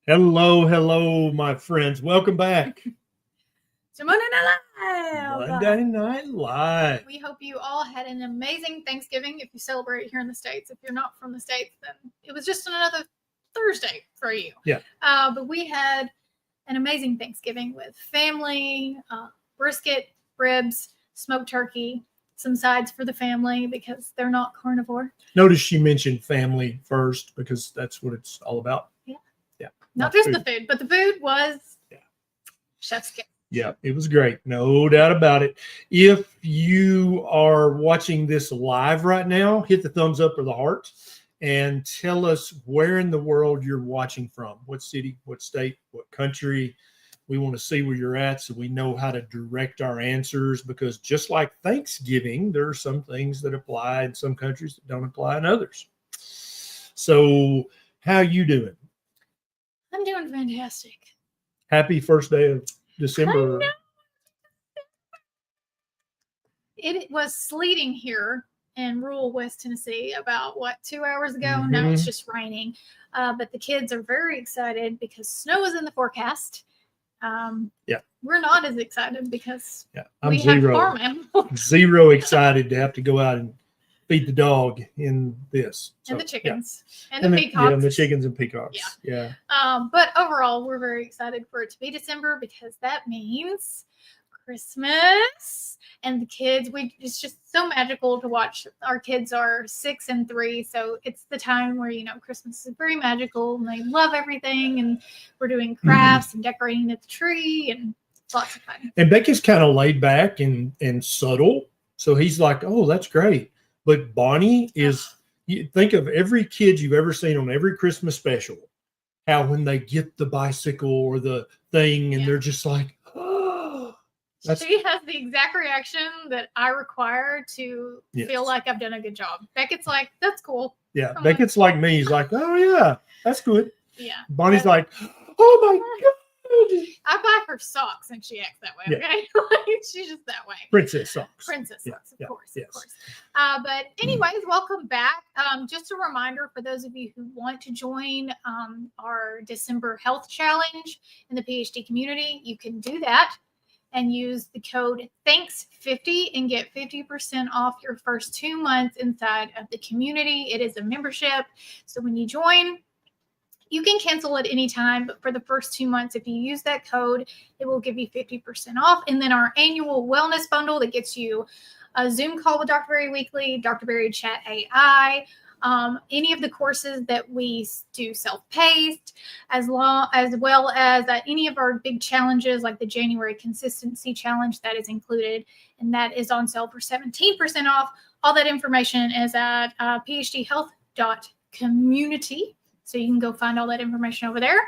Hello, hello, my friends. Welcome back. To Monday Night Live. Monday Night Live. We hope you all had an amazing Thanksgiving if you celebrate here in the States. If you're not from the States, then it was just another Thursday for you. Yeah. But we had an amazing Thanksgiving with family, brisket, ribs, smoked turkey, some sides for the family because they're not carnivore. Notice she mentioned family first because that's what it's all about. Yeah. Not just the food, but the food was chef's kiss. Yeah, it was great. No doubt about it. If you are watching this live right now, hit the thumbs up or the heart and tell us where in the world you're watching from. What city, what state, what country. We want to see where you're at so we know how to direct our answers, because just like Thanksgiving, there are some things that apply in some countries that don't apply in others. So how you doing? I'm doing fantastic. Happy first day of December. It was sleeting here in rural West Tennessee about 2 hours ago. Now it's just raining. But the kids are very excited because snow is in the forecast. We're not as excited because we have farm animals. Zero excited to have to go out and feed the dog in this. And the chickens. And the peacocks. Yeah, and the chickens and peacocks. Yeah. But overall, we're very excited for it to be December because that means Christmas. And the kids, it's just so magical to watch. Our kids are 6 and 3, so it's the time where, Christmas is very magical and they love everything. And we're doing crafts and decorating the tree and lots of fun. And Becky's kind of laid back and subtle. So he's like, oh, that's great. But Bonnie is, you think of every kid you've ever seen on every Christmas special, how when they get the bicycle or the thing and they're just like, oh. She has the exact reaction that I require to feel like I've done a good job. Beckett's like, that's cool. Yeah, Beckett's like me. He's like, oh, yeah, that's good. Yeah. Bonnie's like, oh, my God. I buy her socks and she acts that way, okay? She's just that way. Princess socks. Of course. But anyways, welcome back. Just a reminder for those of you who want to join our December health challenge in the PhD community, you can do that and use the code THANKS50 and get 50% off your first 2 months inside of the community. It is a membership. So when you join, you can cancel at any time, but for the first 2 months, if you use that code, it will give you 50% off. And then our annual wellness bundle that gets you a Zoom call with Dr. Berry weekly, Dr. Berry Chat AI, any of the courses that we do self-paced, as well as any of our big challenges like the January Consistency Challenge that is included, and that is on sale for 17% off. All that information is at phdhealth.community. So you can go find all that information over there.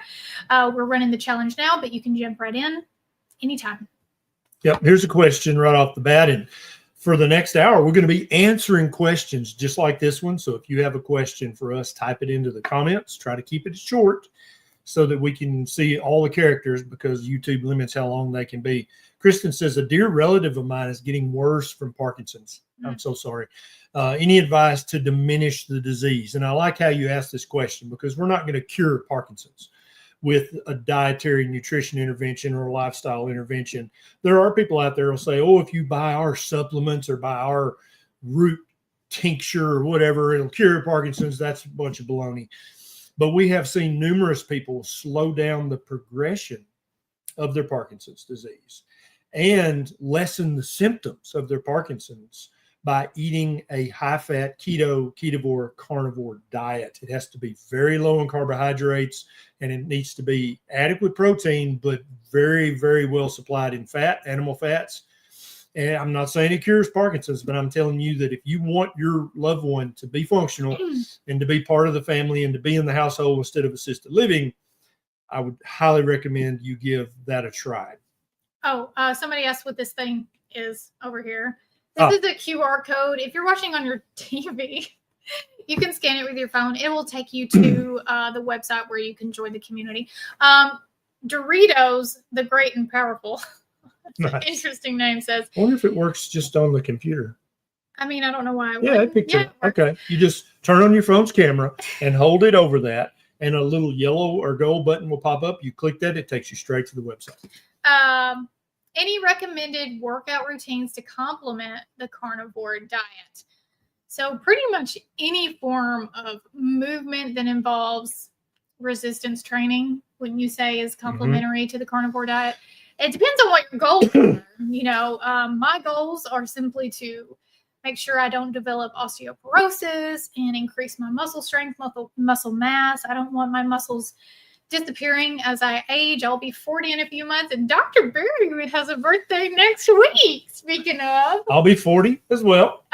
We're running the challenge now, but you can jump right in anytime. Yep. Here's a question right off the bat. And for the next hour, we're going to be answering questions just like this one. So if you have a question for us, type it into the comments. Try to keep it short so that we can see all the characters, because YouTube limits how long they can be. Kristen says, a dear relative of mine is getting worse from Parkinson's. I'm so sorry. Any advice to diminish the disease? And I like how you asked this question, because we're not going to cure Parkinson's with a dietary nutrition intervention or a lifestyle intervention. There are people out there who will say, oh, if you buy our supplements or buy our root tincture or whatever, it'll cure Parkinson's. That's a bunch of baloney. But we have seen numerous people slow down the progression of their Parkinson's disease and lessen the symptoms of their Parkinson's by eating a high-fat ketovore, carnivore diet. It has to be very low in carbohydrates, and it needs to be adequate protein, but very, very well supplied in fat, animal fats. And I'm not saying it cures Parkinson's, but I'm telling you that if you want your loved one to be functional and to be part of the family and to be in the household instead of assisted living, I would highly recommend you give that a try. Oh, somebody asked what this thing is over here. This is a QR code. If you're watching on your TV, you can scan it with your phone. It will take you to the website where you can join the community. Doritos, the Great and Powerful. Nice. Interesting name, says. I wonder if it works just on the computer. I don't know why. It picked it up. Okay. You just turn on your phone's camera and hold it over that. and a little yellow or gold button will pop up. You click that, it takes you straight to the website. Any recommended workout routines to complement the carnivore diet? So pretty much any form of movement that involves resistance training, wouldn't you say is complementary to the carnivore diet? It depends on what your goals are. You know, my goals are simply to make sure I don't develop osteoporosis and increase my muscle strength, muscle mass. I don't want my muscles disappearing as I age. I'll be 40 in a few months, and Dr. Berry has a birthday next week. Speaking of, I'll be 40 as well.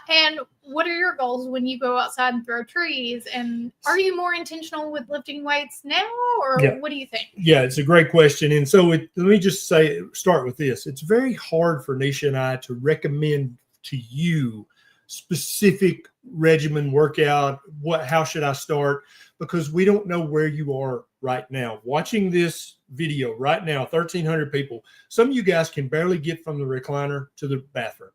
And what are your goals when you go outside and throw trees? And are you more intentional with lifting weights now, or what do you think? Yeah, it's a great question. And so let me just start with this. It's very hard for Neisha and I to recommend to you specific regimen workout. How should I start? Because we don't know where you are right now. Watching this video right now, 1,300 people. Some of you guys can barely get from the recliner to the bathroom,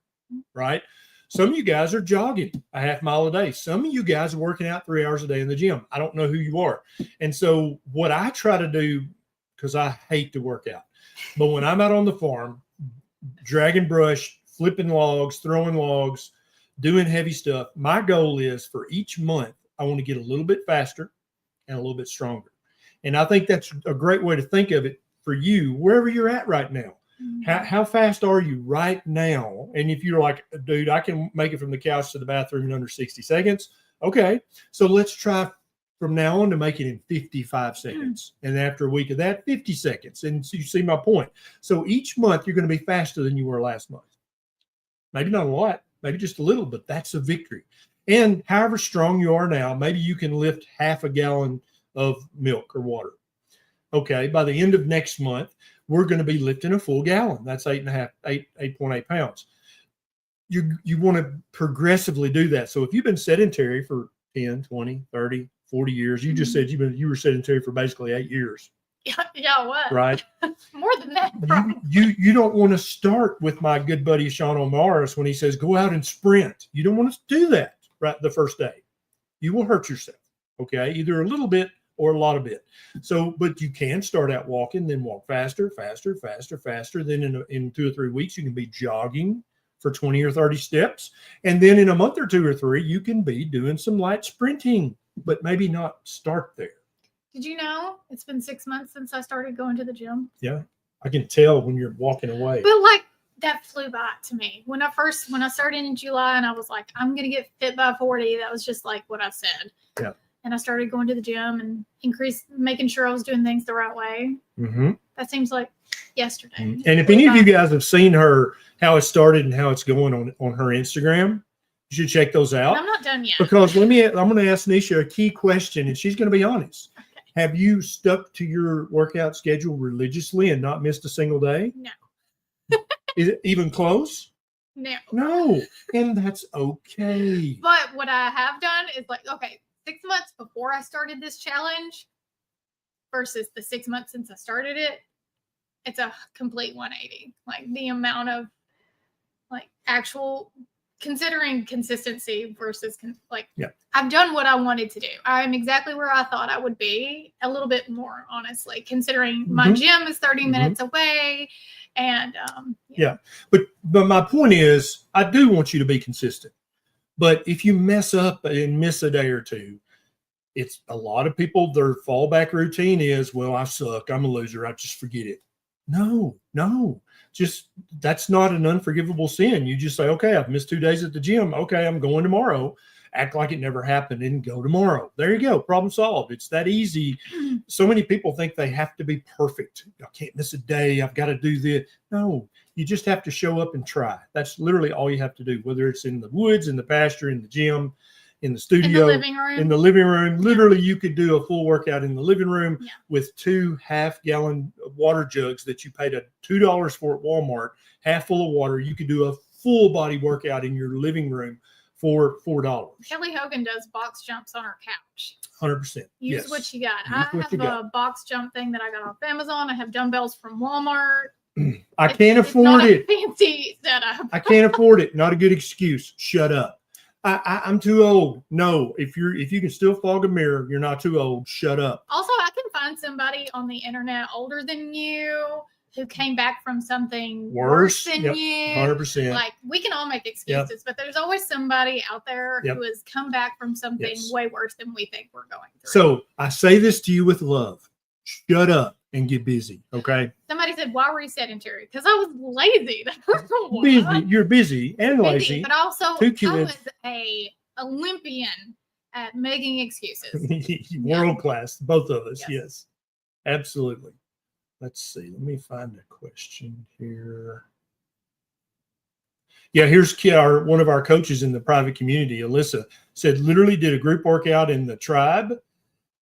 right? Some of you guys are jogging a half mile a day. Some of you guys are working out 3 hours a day in the gym. I don't know who you are. And so what I try to do, because I hate to work out, but when I'm out on the farm, dragging brush, flipping logs, throwing logs, doing heavy stuff, my goal is for each month, I want to get a little bit faster and a little bit stronger. And I think that's a great way to think of it for you, wherever you're at right now. How fast are you right now? And if you're like, dude, I can make it from the couch to the bathroom in under 60 seconds. Okay. So let's try from now on to make it in 55 seconds. And after a week of that, 50 seconds. And so you see my point. So each month you're going to be faster than you were last month. Maybe not a lot, maybe just a little, but that's a victory. And however strong you are now, maybe you can lift half a gallon of milk or water. Okay. By the end of next month, we're going to be lifting a full gallon. That's 8.8 pounds. You want to progressively do that. So if you've been sedentary for 10, 20, 30, 40 years, you just said you were sedentary for basically 8 years. Yeah, what? Right. More than that. You don't want to start with my good buddy Sean O'Mara's when he says, go out and sprint. You don't want to do that right the first day. You will hurt yourself. Okay. Either a little bit or a lot of it. So, but you can start out walking, then walk faster. Then in 2 or 3 weeks, you can be jogging for 20 or 30 steps. And then in a month or 2 or 3, you can be doing some light sprinting, but maybe not start there. Did you know it's been 6 months since I started going to the gym? Yeah. I can tell when you're walking away. But like that flew by to me. When I started in July and I was like, I'm going to get fit by 40. That was just like what I said. Yeah. And I started going to the gym and making sure I was doing things the right way. That seems like yesterday. And if any of you guys have seen how it started and how it's going on her Instagram, you should check those out. And I'm not done yet. Because I'm going to ask Neisha a key question, and she's going to be honest. Okay. Have you stuck to your workout schedule religiously and not missed a single day? No. Is it even close? No. And that's okay. But what I have done is like, okay, 6 months before I started this challenge versus the 6 months since I started it, it's a complete 180. Like the amount of like actual considering consistency versus I've done what I wanted to do. I'm exactly where I thought I would be, a little bit more honestly, considering my gym is 30 minutes away. And but my point is, I do want you to be consistent. But if you mess up and miss a day or two, it's a lot of people, their fallback routine is, well, I suck. I'm a loser. I just forget it. No. Just that's not an unforgivable sin. You just say, okay, I've missed 2 days at the gym. Okay, I'm going tomorrow. Act like it never happened and go tomorrow. There you go. Problem solved. It's that easy. So many people think they have to be perfect. I can't miss a day. I've got to do this. No, you just have to show up and try. That's literally all you have to do, whether it's in the woods, in the pasture, in the gym, in the studio, in the living room. Literally, you could do a full workout in the living room with 2 half-gallon water jugs that you paid $2 for at Walmart, half full of water. You could do a full body workout in your living room for $4. Kelly Hogan does box jumps on her couch. 100%. Use what you got. I have a box jump thing that I got off Amazon. I have dumbbells from Walmart. I can't afford it. Fancy setup. I can't afford it. Not a good excuse. Shut up. I'm too old. No, if you can still fog a mirror, you're not too old. Shut up. Also, I can find somebody on the internet older than you who came back from something worse than Yep. you. 100%. Like, we can all make excuses, but there's always somebody out there Yep. who has come back from something way worse than we think we're going through. So I say this to you with love. Shut up and get busy, okay? Somebody said, why were you sedentary? Because I was lazy. Busy. You're busy and lazy. But also, Two I kids. was a Olympian at making excuses. World class, both of us. Yes. Yes, absolutely. Let's see. Let me find a question here. Yeah, here's one of our coaches in the private community, Alyssa, said literally did a group workout in the tribe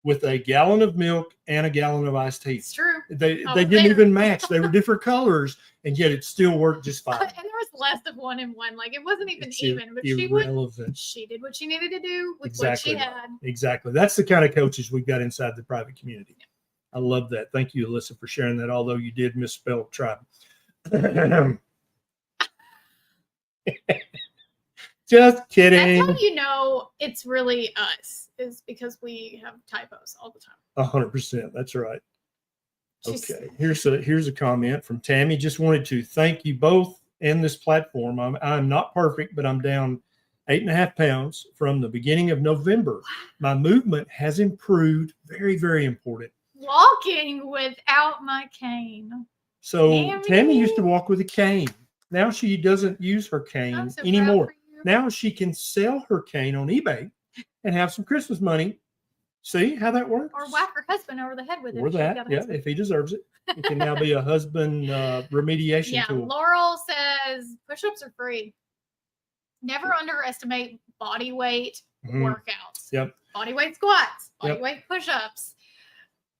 with a gallon of milk and a gallon of iced tea. It's true. They didn't even match. They were different colors, and yet it still worked just fine. And there was less of one in one. Like, it wasn't even even. But irrelevant. she did what she needed to do with Exactly what she had. Exactly. That's the kind of coaches we've got inside the private community. Yeah. I love that. Thank you, Alyssa, for sharing that, although you did misspell tribe. Just kidding. That's how you know it's really us, is because we have typos all the time. 100%. That's right. Okay. Here's a comment from Tammy. Just wanted to thank you both and this platform. I'm not perfect, but I'm down 8.5 pounds from the beginning of November. My movement has improved. Very, very important. Walking without my cane. So Tammy used to walk with a cane. Now she doesn't use her cane anymore. Now she can sell her cane on eBay and have some Christmas money. See how that works? Or whack her husband over the head with it. Or that, yeah, if he deserves it. It can now be a husband remediation tool. Laurel says push-ups are free. Never underestimate body weight workouts. Yep. Body weight squats, body weight push-ups.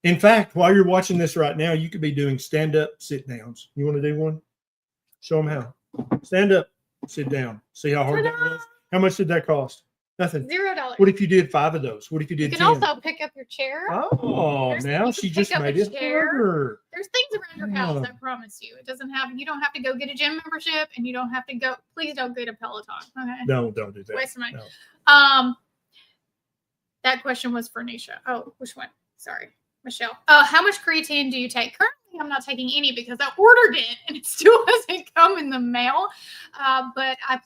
In fact, while you're watching this right now, you could be doing stand-up sit-downs. You want to do one? Show them how. Stand up, sit down. See how hard that was? How much did that cost? Nothing. $0. What if you did 5 of those? What if you did 10? You can also pick up your chair. Oh, now she just made it harder. There's things around your house, I promise you. You don't have to go get a gym membership, and you don't have to go. Please don't get a Peloton. Okay. No, don't do that. Waste of money. No. That question was for Neisha. Oh, which one? Sorry, Michelle. How much creatine do you take? Currently, I'm not taking any because I ordered it and it still hasn't come in the mail. But I've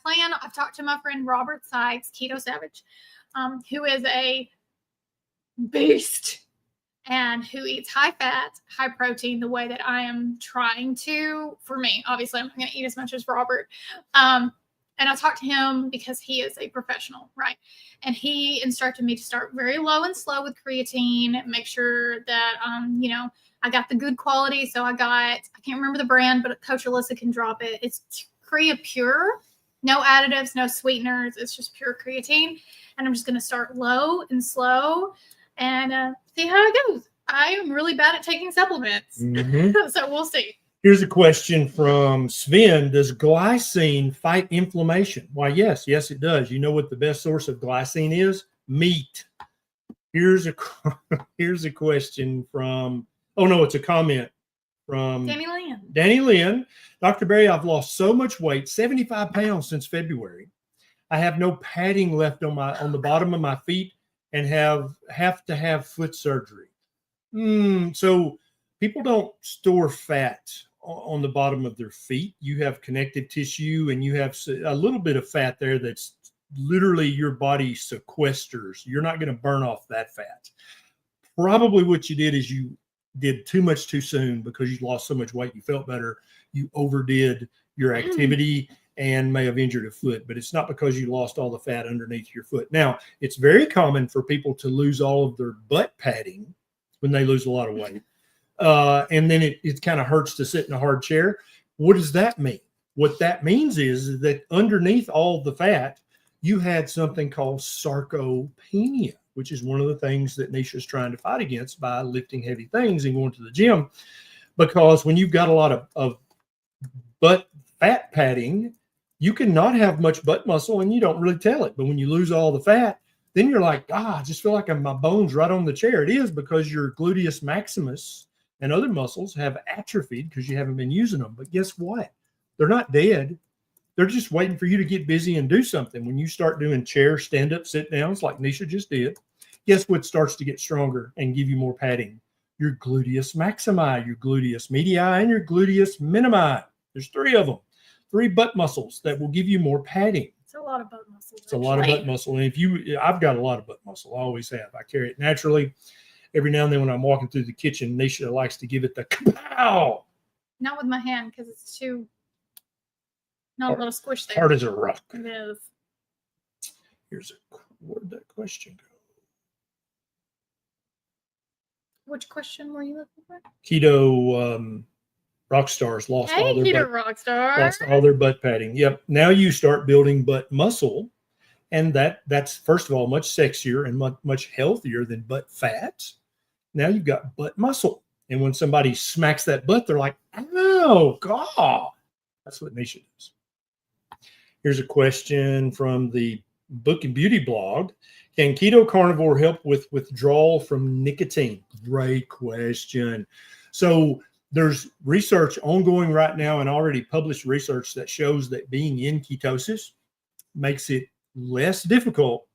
talked to my friend Robert Sykes, Keto Savage, who is a beast and who eats high fat, high protein the way that I am trying to. For me, obviously, I'm not going to eat as much as Robert. And I talked to him because he is a professional, right? And he instructed me to start very low and slow with creatine, make sure that, I got the good quality. So I can't remember the brand, but Coach Alyssa can drop it. It's Crea Pure, no additives, no sweeteners. It's just pure creatine. And I'm just going to start low and slow and see how it goes. I am really bad at taking supplements. So we'll see. Here's a question from Sven. Does glycine fight inflammation? Why, yes, it does. You know what the best source of glycine is? Meat. Here's a question from, it's a comment from Danny Lynn. Dr. Berry, I've lost so much weight, 75 pounds since February. I have no padding left on the bottom of my feet and have to have foot surgery. So people don't store fat on the bottom of their feet. You have connective tissue and you have a little bit of fat there that's literally your body sequesters. You're not going to burn off that fat. Probably what you did is you did too much too soon because you lost so much weight. You felt better. You overdid your activity and may have injured a foot, but it's not because you lost all the fat underneath your foot. Now, it's very common for people to lose all of their butt padding when they lose a lot of weight. And then it kind of hurts to sit in a hard chair. What does that mean? What that means is that underneath all the fat, you had something called sarcopenia, which is one of the things that Neisha is trying to fight against by lifting heavy things and going to the gym. Because when you've got a lot of butt fat padding, you can not have much butt muscle and you don't really tell it. But when you lose all the fat, then you're like, I just feel like my bones right on the chair. It is because your gluteus maximus and other muscles have atrophied because you haven't been using them. But guess what? They're not dead. They're just waiting for you to get busy and do something. When you start doing chair, stand-up, sit-downs like Neisha just did, guess what starts to get stronger and give you more padding? Your gluteus maximi, your gluteus medii, and your gluteus minimi. There's 3 of them. 3 butt muscles that will give you more padding. It's a lot of butt muscles. It's a lot of butt muscle. And I've got a lot of butt muscle. I always have. I carry it naturally. Every now and then when I'm walking through the kitchen, Neisha likes to give it the kapow. Not with my hand because it's not a little squish there. Hard as a rock. It is. Where'd that question go? Which question were you looking for? Keto rock stars lost all their butt padding. Yep. Now you start building butt muscle, and that's first of all much sexier and much healthier than butt fat. Now you've got butt muscle, and when somebody smacks that butt, they're like, "Oh God!" That's what Neisha does. Here's a question from the Book and Beauty blog. Can keto carnivore help with withdrawal from nicotine? Great question. So there's research ongoing right now and already published research that shows that being in ketosis makes it less difficult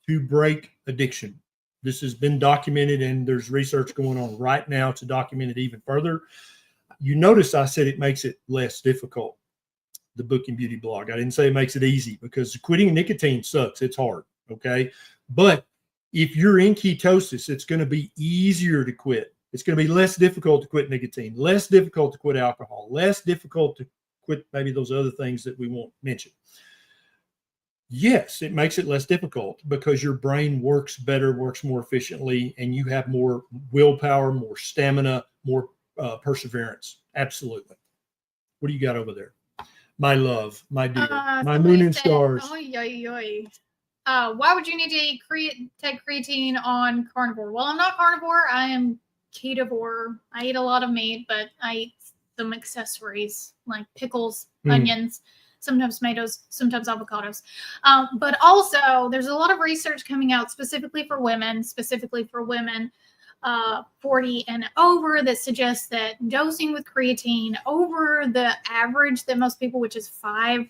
to break addiction. This has been documented, and there's research going on right now to document it even further. You notice I said it makes it less difficult. The Book and Beauty blog. I didn't say it makes it easy, because quitting nicotine sucks. It's hard. Okay. But if you're in ketosis, it's going to be easier to quit. It's going to be less difficult to quit nicotine, less difficult to quit alcohol, less difficult to quit maybe those other things that we won't mention. Yes, it makes it less difficult because your brain works better, works more efficiently, and you have more willpower, more stamina, more perseverance. Absolutely. What do you got over there? My love, my dear, my moon and stars. Why would you need to take creatine on carnivore? Well, I'm not carnivore. I am ketovore. I eat a lot of meat, but I eat some accessories like pickles, onions, sometimes tomatoes, sometimes avocados. But also, there's a lot of research coming out specifically for women 40 and over that suggests that dosing with creatine over the average that most people, which is 5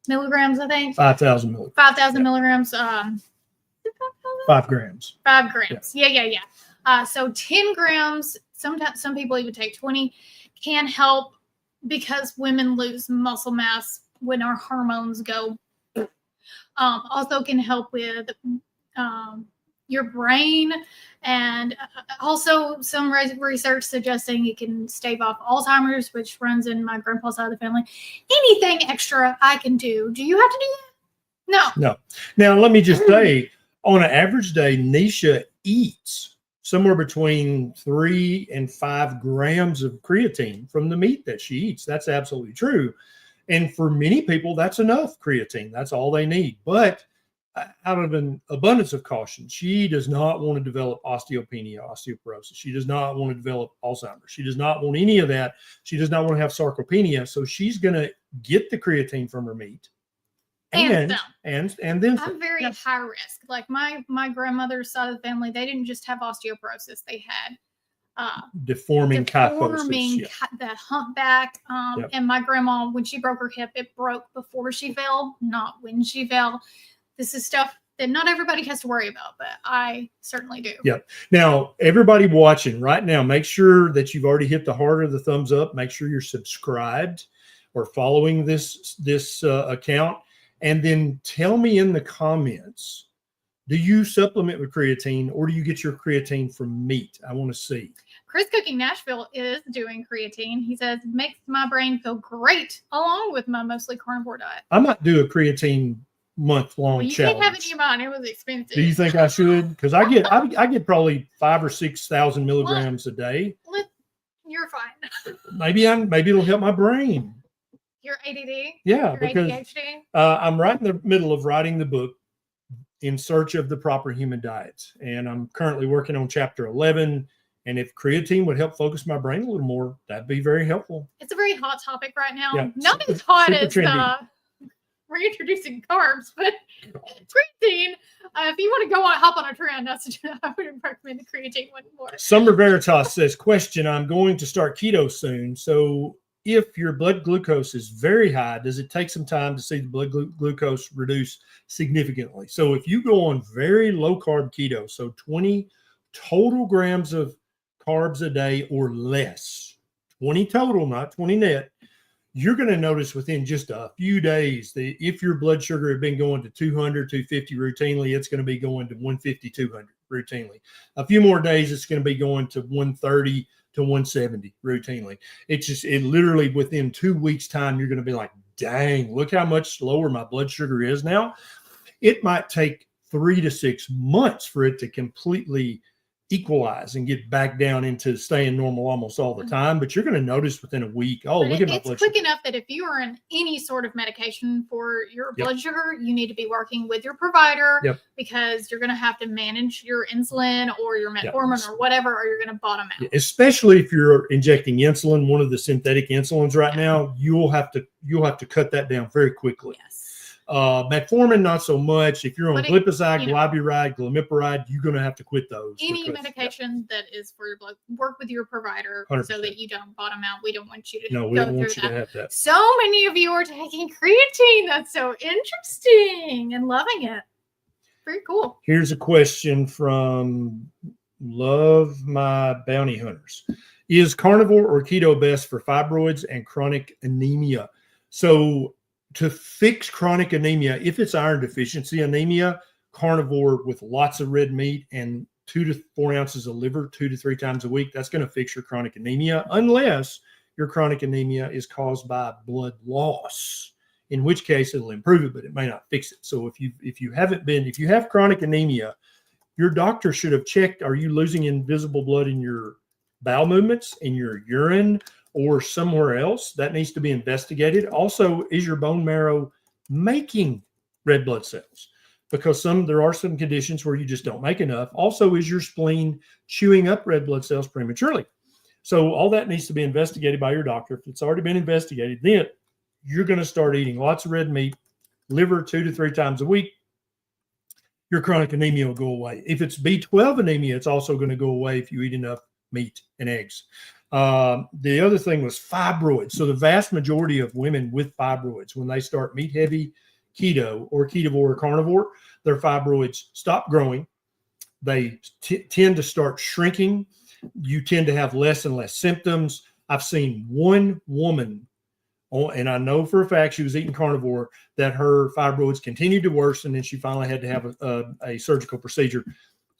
milligrams, I think. 5,000 milligrams. 5,000 milligrams. 5 grams. 5 grams. Yeah. So 10 grams, sometimes some people even take 20, can help because women lose muscle mass when our hormones go. Also can help with your brain, and also some research suggesting it can stave off Alzheimer's, which runs in my grandpa's side of the family. Anything extra I can do. Do you have to do that? No. Now, let me just say, on an average day, Neisha eats somewhere between 3 and 5 grams of creatine from the meat that she eats. That's absolutely true. And for many people, that's enough creatine. That's all they need. But out of an abundance of caution, she does not want to develop osteopenia, osteoporosis. She does not want to develop Alzheimer's. She does not want any of that. She does not want to have sarcopenia. So she's going to get the creatine from her meat. And then I'm very high risk. Like my grandmother's side of the family, they didn't just have osteoporosis. They had deforming the humpback. And my grandma, when she broke her hip, it broke before she fell, not when she fell. This is stuff that not everybody has to worry about, but I certainly do. Yep. Now, everybody watching right now, make sure that you've already hit the heart or the thumbs up. Make sure you're subscribed or following this account. And then tell me in the comments, do you supplement with creatine or do you get your creatine from meat? I want to see. Chris Cooking Nashville is doing creatine. He says, makes my brain feel great along with my mostly carnivore diet. I might do a creatine month-long challenge. Can't have any of mine. It was expensive. Do you think I should? Because I get probably 5,000 or 6,000 milligrams a day. You're fine. Maybe it'll help my brain. Your ADD? Yeah, your because ADHD? I'm right in the middle of writing the book In Search of the Proper Human Diet, and I'm currently working on chapter 11. And if creatine would help focus my brain a little more, that'd be very helpful. It's a very hot topic right now. Yeah, not as hot as reintroducing carbs, but creatine. If you want to hop on a trend, I would recommend the creatine one more. Summer Veritas says, question, I'm going to start keto soon. So if your blood glucose is very high, does it take some time to see the blood glucose reduce significantly? So if you go on very low carb keto, so 20 total grams of carbs a day or less, 20 total, not 20 net, you're going to notice within just a few days that if your blood sugar had been going to 200, 250 routinely, it's going to be going to 150, 200 routinely. A few more days, it's going to be going to 130 to 170 routinely. It literally within 2 weeks time, you're going to be like, dang, look how much lower my blood sugar is now. It might take 3 to 6 months for it to completely equalize and get back down into staying normal almost all the time, but you're going to notice within a week, oh, look at my blood sugar. It's quick enough that if you are on any sort of medication for your blood sugar, you need to be working with your provider because you're going to have to manage your insulin or your metformin or whatever, or you're going to bottom out. Especially if you're injecting insulin, one of the synthetic insulins right now, you'll have to cut that down very quickly. Yes. Metformin, not so much. If you're on glipizide, glyburide, glimepiride, you're going to have to quit those. Any medication that is for your blood, work with your provider 100%. So that you don't bottom out. We don't want you to we don't want you to have that. So many of you are taking creatine. That's so interesting and loving it. Very cool. Here's a question from Love My Bounty Hunters. Is carnivore or keto best for fibroids and chronic anemia? So to fix chronic anemia, if it's iron deficiency anemia, carnivore with lots of red meat and 2 to 4 ounces of liver 2 to 3 times a week, that's going to fix your chronic anemia, unless your chronic anemia is caused by blood loss, in which case it'll improve it, but it may not fix it. So if you have chronic anemia, your doctor should have checked, are you losing invisible blood in your bowel movements, in your urine, or somewhere else? That needs to be investigated. Also, is your bone marrow making red blood cells? Because there are some conditions where you just don't make enough. Also, is your spleen chewing up red blood cells prematurely? So all that needs to be investigated by your doctor. If it's already been investigated, then you're going to start eating lots of red meat, liver 2 to 3 times a week. Your chronic anemia will go away. If it's B12 anemia, it's also going to go away if you eat enough meat and eggs. The other thing was fibroids. So the vast majority of women with fibroids, when they start meat heavy keto or ketovore or carnivore, their fibroids stop growing. They tend to start shrinking. You tend to have less and less symptoms. I've seen one woman, and I know for a fact she was eating carnivore, that her fibroids continued to worsen, and she finally had to have a surgical procedure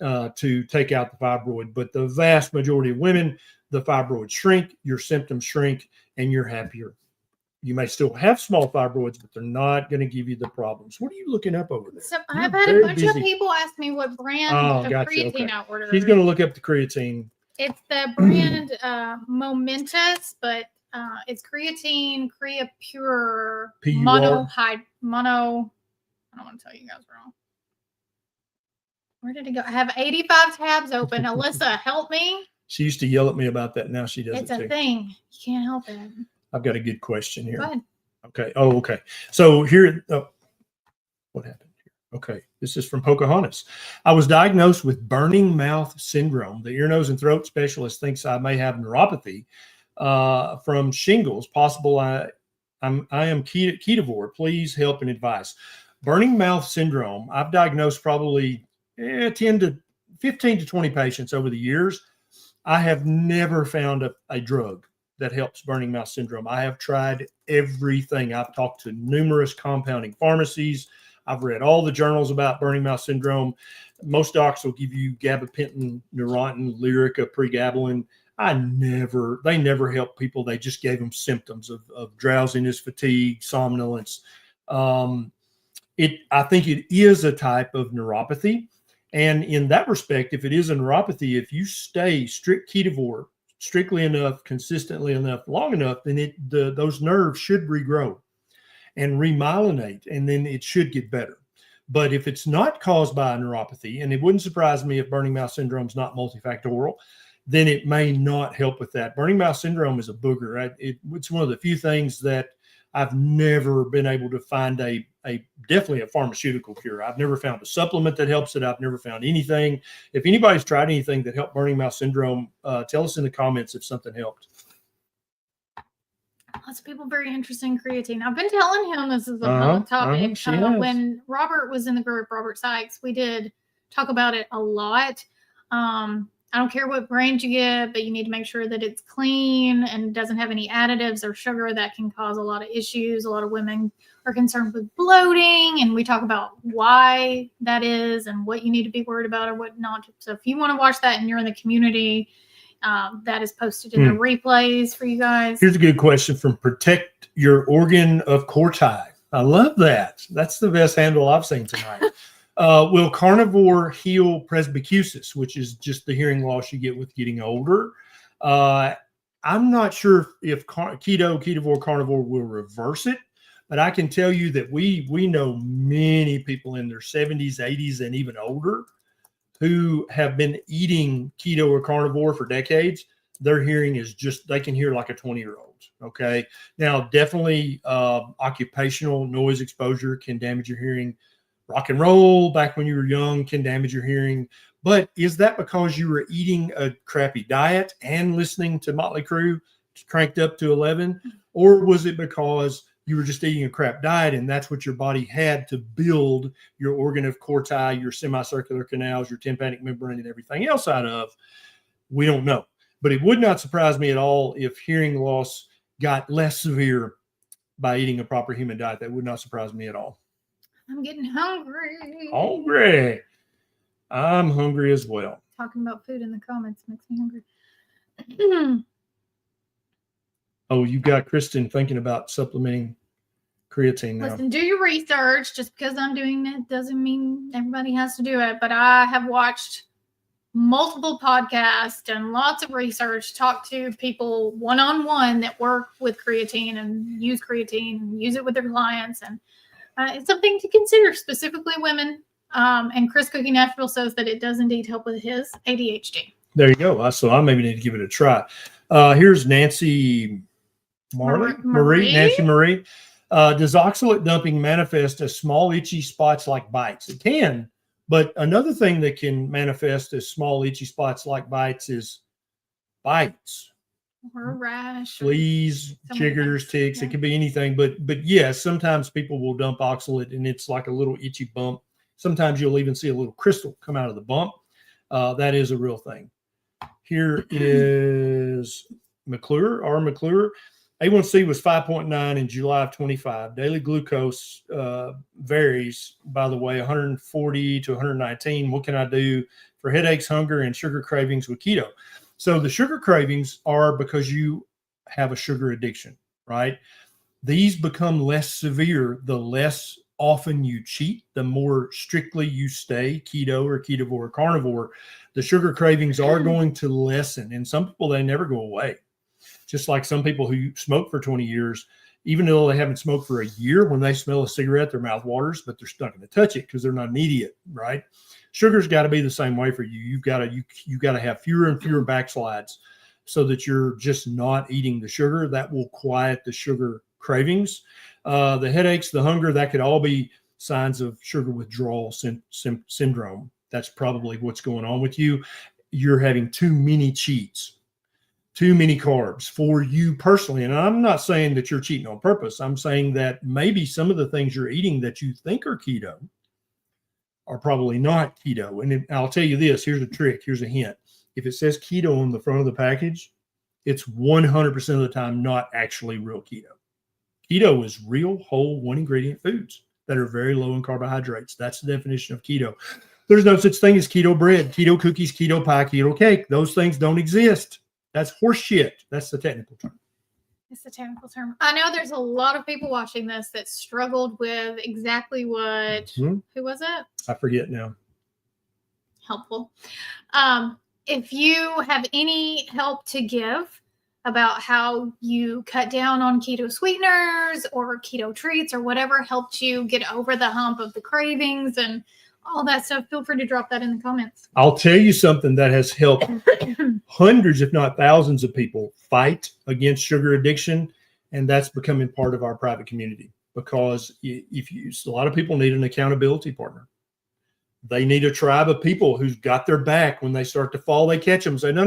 to take out the fibroid. But the vast majority of women, the fibroids shrink, your symptoms shrink, and you're happier. You may still have small fibroids, but they're not going to give you the problems. What are you looking up over there? So I've had a bunch of people ask me what brand of creatine I ordered. She's going to look up the creatine. It's the brand Momentous, but it's creatine, Creapure, mono. I don't want to tell you guys wrong. Where did it go? I have 85 tabs open. Alyssa, help me. She used to yell at me about that. Now she doesn't. It's a thing. You can't help it. I've got a good question here. Go ahead. Okay. Oh, okay. So here, what happened here? Okay. This is from Pocahontas. I was diagnosed with burning mouth syndrome. The ear, nose, and throat specialist thinks I may have neuropathy from shingles. Possible I am Ketovore. Please help and advice. Burning mouth syndrome. I've diagnosed probably 15 to 20 patients over the years. I have never found a drug that helps burning mouth syndrome. I have tried everything. I've talked to numerous compounding pharmacies. I've read all the journals about burning mouth syndrome. Most docs will give you gabapentin, Neurontin, Lyrica, pregabalin. They never help people. They just gave them symptoms of drowsiness, fatigue, somnolence. I think it is a type of neuropathy. And in that respect, if it is a neuropathy, if you stay strict ketovore, strictly enough, consistently enough, long enough, then those nerves should regrow and remyelinate, and then it should get better. But if it's not caused by a neuropathy, and it wouldn't surprise me if burning mouth syndrome is not multifactorial, then it may not help with that. Burning mouth syndrome is a booger. It's one of the few things that I've never been able to find definitely a pharmaceutical cure. I've never found a supplement that helps it. I've never found anything. If anybody's tried anything that helped burning mouth syndrome, tell us in the comments if something helped. lots of people very interested in creatine. I've been telling him this is a public topic. When Robert was in the group, Robert Sykes, we did talk about it a lot. I don't care what brand you get, but you need to make sure that it's clean and doesn't have any additives or sugar that can cause a lot of issues. A lot of women are concerned with bloating, and we talk about why that is and what you need to be worried about or what not. So if you want to watch that and you're in the community, that is posted in the replays for you guys. Here's a good question from Protect Your Organ of Corti. I love that. That's the best handle I've seen tonight. Will carnivore heal presbycusis, which is just the hearing loss you get with getting older? I'm not sure if Ketovore, Carnivore will reverse it, but I can tell you that we know many people in their 70s, 80s, and even older who have been eating keto or carnivore for decades. Their hearing is just, they can hear like a 20-year-old. Okay. Now, definitely occupational noise exposure can damage your hearing. Rock and roll back when you were young can damage your hearing. But is that because you were eating a crappy diet and listening to Motley Crue cranked up to 11? Or was it because you were just eating a crap diet and that's what your body had to build your organ of corti, your semicircular canals, your tympanic membrane, and everything else out of? We don't know. But it would not surprise me at all if hearing loss got less severe by eating a proper human diet. That would not surprise me at all. I'm getting hungry. Hungry. I'm hungry as well. Talking about food in the comments makes me hungry. Oh, you got Kristen thinking about supplementing creatine now. Listen, do your research. Just because I'm doing it doesn't mean everybody has to do it. But I have watched multiple podcasts and lots of research, talk to people one-on-one that work with creatine and use it with their clients. And it's something to consider, specifically women. And Chris Cookie Nashville says that it does indeed help with his ADHD. There you go. So I maybe need to give it a try. Here's Nancy Marie. Nancy Marie. Does oxalate dumping manifest as small itchy spots like bites? It can, but another thing that can manifest as small itchy spots like bites is bites. Or a rash. Fleas, chiggers, ticks. Yeah. It could be anything. But yes, sometimes people will dump oxalate and it's like a little itchy bump. Sometimes you'll even see a little crystal come out of the bump. That is a real thing. Here is McClure, R. McClure. A1C was 5.9 in July of 25. Daily glucose varies, by the way, 140 to 119. What can I do for headaches, hunger, and sugar cravings with keto? So the sugar cravings are because you have a sugar addiction, right? These become less severe the less often you cheat, the more strictly you stay keto or ketovore or carnivore. The sugar cravings are going to lessen. And some people, they never go away. Just like some people who smoke for 20 years, even though they haven't smoked for a year, when they smell a cigarette, their mouth waters, but they're not going to touch it because they're not an idiot, right? Sugar's got to be the same way for you. You've got to have fewer and fewer backslides so that you're just not eating the sugar. That will quiet the sugar cravings. The headaches, the hunger, that could all be signs of sugar withdrawal syndrome. That's probably what's going on with you. You're having too many cheats, too many carbs for you personally. And I'm not saying that you're cheating on purpose. I'm saying that maybe some of the things you're eating that you think are keto are probably not keto. And I'll tell you this, here's a trick, here's a hint. If it says keto on the front of the package, it's 100% of the time not actually real keto. Keto is real, whole, one ingredient foods that are very low in carbohydrates. That's the definition of keto. There's no such thing as keto bread, keto cookies, keto pie, keto cake. Those things don't exist. That's horse shit. That's the technical term. It's the technical term. I know there's a lot of people watching this that struggled with exactly what, who was it? I forget now. Helpful. If you have any help to give about how you cut down on keto sweeteners or keto treats or whatever helped you get over the hump of the cravings and all that stuff, feel free to drop that in the comments. I'll tell you something that has helped hundreds, if not thousands of people fight against sugar addiction. And that's becoming part of our private community because a lot of people need an accountability partner. They need a tribe of people who's got their back when they start to fall, they catch them and say, no,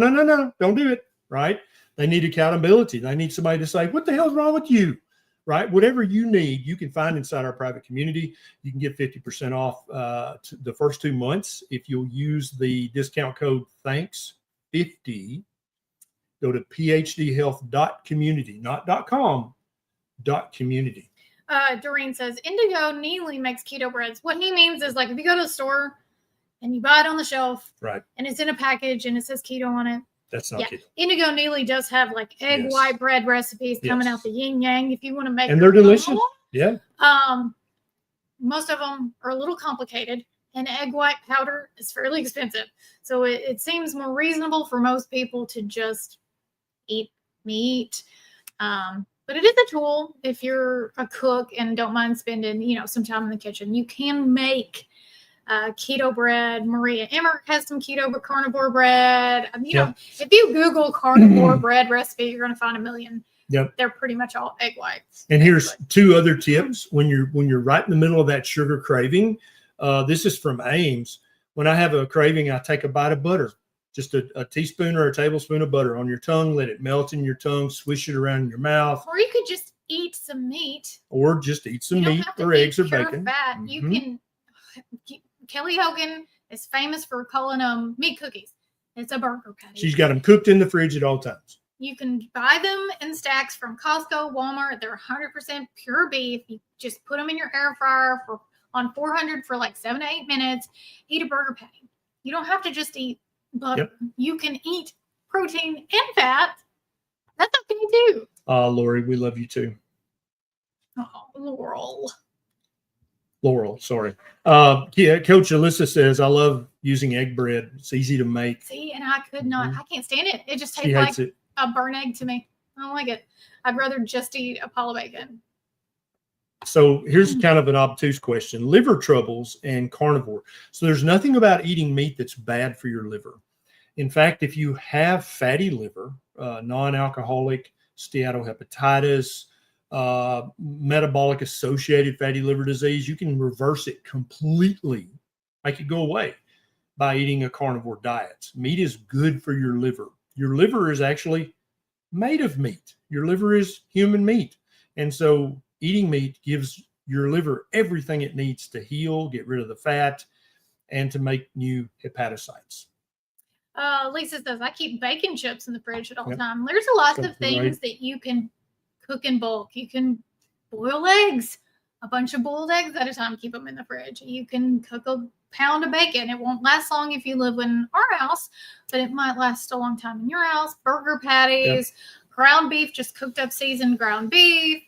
don't do it. Right. They need accountability. They need somebody to say, what the hell's wrong with you? Right? Whatever you need, you can find inside our private community. You can get 50% off the first 2 months if you'll use the discount code THANKS50. Go to phdhealth.community, not .com, .community. Doreen says, Indigo Neely makes keto breads. What he means is, like, if you go to the store and you buy it on the shelf, right, and it's in a package and it says keto on it. That's not keto. Indigo Neely does have like egg white bread recipes coming out the yin yang if you want to make and they're delicious. Yeah. Most of them are a little complicated, and egg white powder is fairly expensive. So it seems more reasonable for most people to just eat meat. But it is a tool if you're a cook and don't mind spending, some time in the kitchen. You can make keto bread. Maria Emmerich has some keto carnivore bread. If you Google carnivore bread recipe, you're going to find a million. Yep. They're pretty much all egg whites. And here's 2 other tips when you're right in the middle of that sugar craving. This is from Ames. When I have a craving, I take a bite of butter, just a teaspoon or a tablespoon of butter on your tongue. Let it melt in your tongue. Swish it around in your mouth. Or you could just eat some meat. Or just eat some meat or eggs or bacon. Fat. Mm-hmm. You can. Kelly Hogan is famous for calling them meat cookies. It's a burger patty. She's got them cooked in the fridge at all times. You can buy them in stacks from Costco, Walmart. They're 100% pure beef. You just put them in your air fryer on 400 for like 7 to 8 minutes. Eat a burger patty. You don't have to just eat butter. Yep. You can eat protein and fat. That's okay too. Lori, we love you too. Oh, Laurel, sorry. Coach Alyssa says, I love using egg bread. It's easy to make. See, and I could not. I can't stand it. It just tastes like a burnt egg to me. I don't like it. I'd rather just eat Apollo bacon. So here's kind of an obtuse question. Liver troubles and carnivore. So there's nothing about eating meat that's bad for your liver. In fact, if you have fatty liver, non-alcoholic steatohepatitis, metabolic associated fatty liver disease, you can reverse it completely, make it go away by eating a carnivore diet. Meat is good for your liver. Your liver is actually made of meat. Your liver is human meat. And so eating meat gives your liver everything it needs to heal, get rid of the fat, and to make new hepatocytes. Lisa says, I keep bacon chips in the fridge at all time. There's a lot of things that you can cook in bulk. You can boil eggs, a bunch of boiled eggs at a time, keep them in the fridge. You can cook a pound of bacon. It won't last long if you live in our house, but it might last a long time in your house. Burger patties, ground beef, just cooked up seasoned ground beef.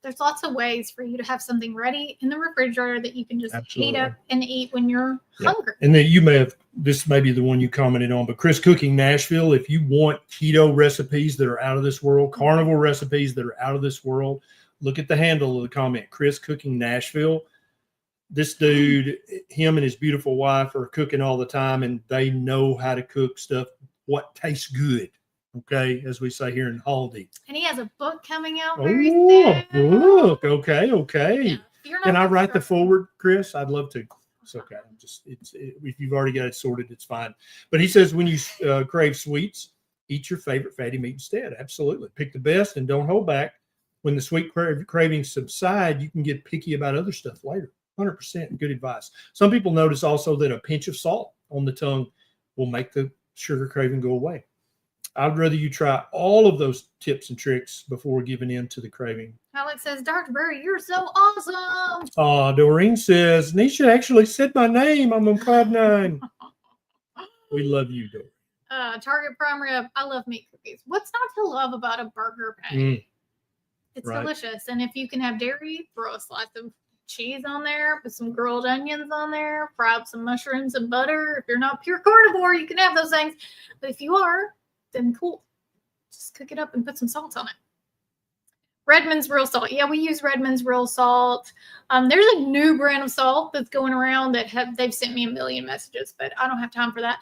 There's lots of ways for you to have something ready in the refrigerator that you can just heat up and eat when you're hungry. And then you may have, this may be the one you commented on, but Chris Cooking Nashville, if you want keto recipes that are out of this world, carnivore recipes that are out of this world, look at the handle of the comment, Chris Cooking Nashville. This dude, him and his beautiful wife are cooking all the time, and they know how to cook stuff, what tastes good. Okay, as we say here in Haldy. And he has a book coming out very soon. Look, okay. Yeah, can I write the forward, Chris? I'd love to. It's okay. If you've already got it sorted, it's fine. But he says when you crave sweets, eat your favorite fatty meat instead. Absolutely. Pick the best and don't hold back. When the sweet cravings subside, you can get picky about other stuff later. 100% good advice. Some people notice also that a pinch of salt on the tongue will make the sugar craving go away. I'd rather you try all of those tips and tricks before giving in to the craving. Alex says, Dr. Berry, you're so awesome. Doreen says, Neisha actually said my name. I'm on cloud 9. We love you, Doreen. Target Prime Rib, I love meat cookies. What's not to love about a burger patty? It's delicious. And if you can have dairy, throw a slice of cheese on there, put some grilled onions on there, fry up some mushrooms and butter. If you're not pure carnivore, you can have those things. But if you are, then cool. Just cook it up and put some salt on it. Redmond's Real Salt. Yeah, we use Redmond's Real Salt. There's a new brand of salt that's going around that they've sent me a million messages, but I don't have time for that.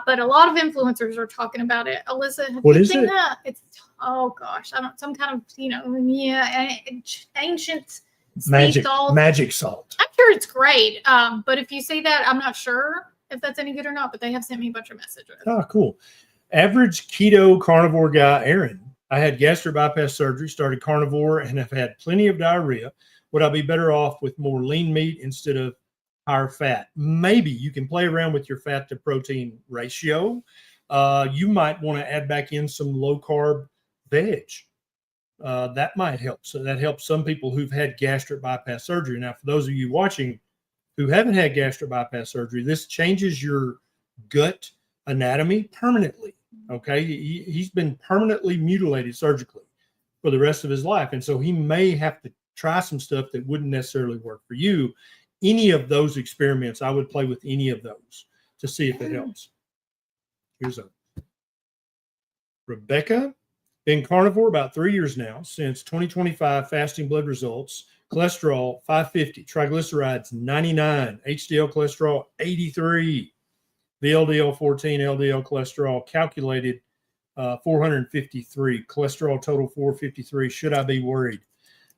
But a lot of influencers are talking about it. Alyssa, have you seen that? It's, oh gosh, some kind of, ancient magic salt. I'm sure it's great. But if you see that, I'm not sure if that's any good or not, but they have sent me a bunch of messages. Oh, cool. Average keto carnivore guy, Aaron. I had gastric bypass surgery, started carnivore, and have had plenty of diarrhea. Would I be better off with more lean meat instead of higher fat? Maybe. You can play around with your fat to protein ratio. You might want to add back in some low carb veg. That might help. So that helps some people who've had gastric bypass surgery. Now, for those of you watching who haven't had gastric bypass surgery, this changes your gut anatomy permanently. Okay. He's been permanently mutilated surgically for the rest of his life. And so he may have to try some stuff that wouldn't necessarily work for you. Any of those experiments, I would play with any of those to see if it helps. Here's a Rebecca. Been carnivore about 3 years now. Since 2025, fasting blood results. Cholesterol 550, triglycerides 99, HDL cholesterol 83, VLDL 14, LDL cholesterol calculated 453, cholesterol total 453. Should I be worried?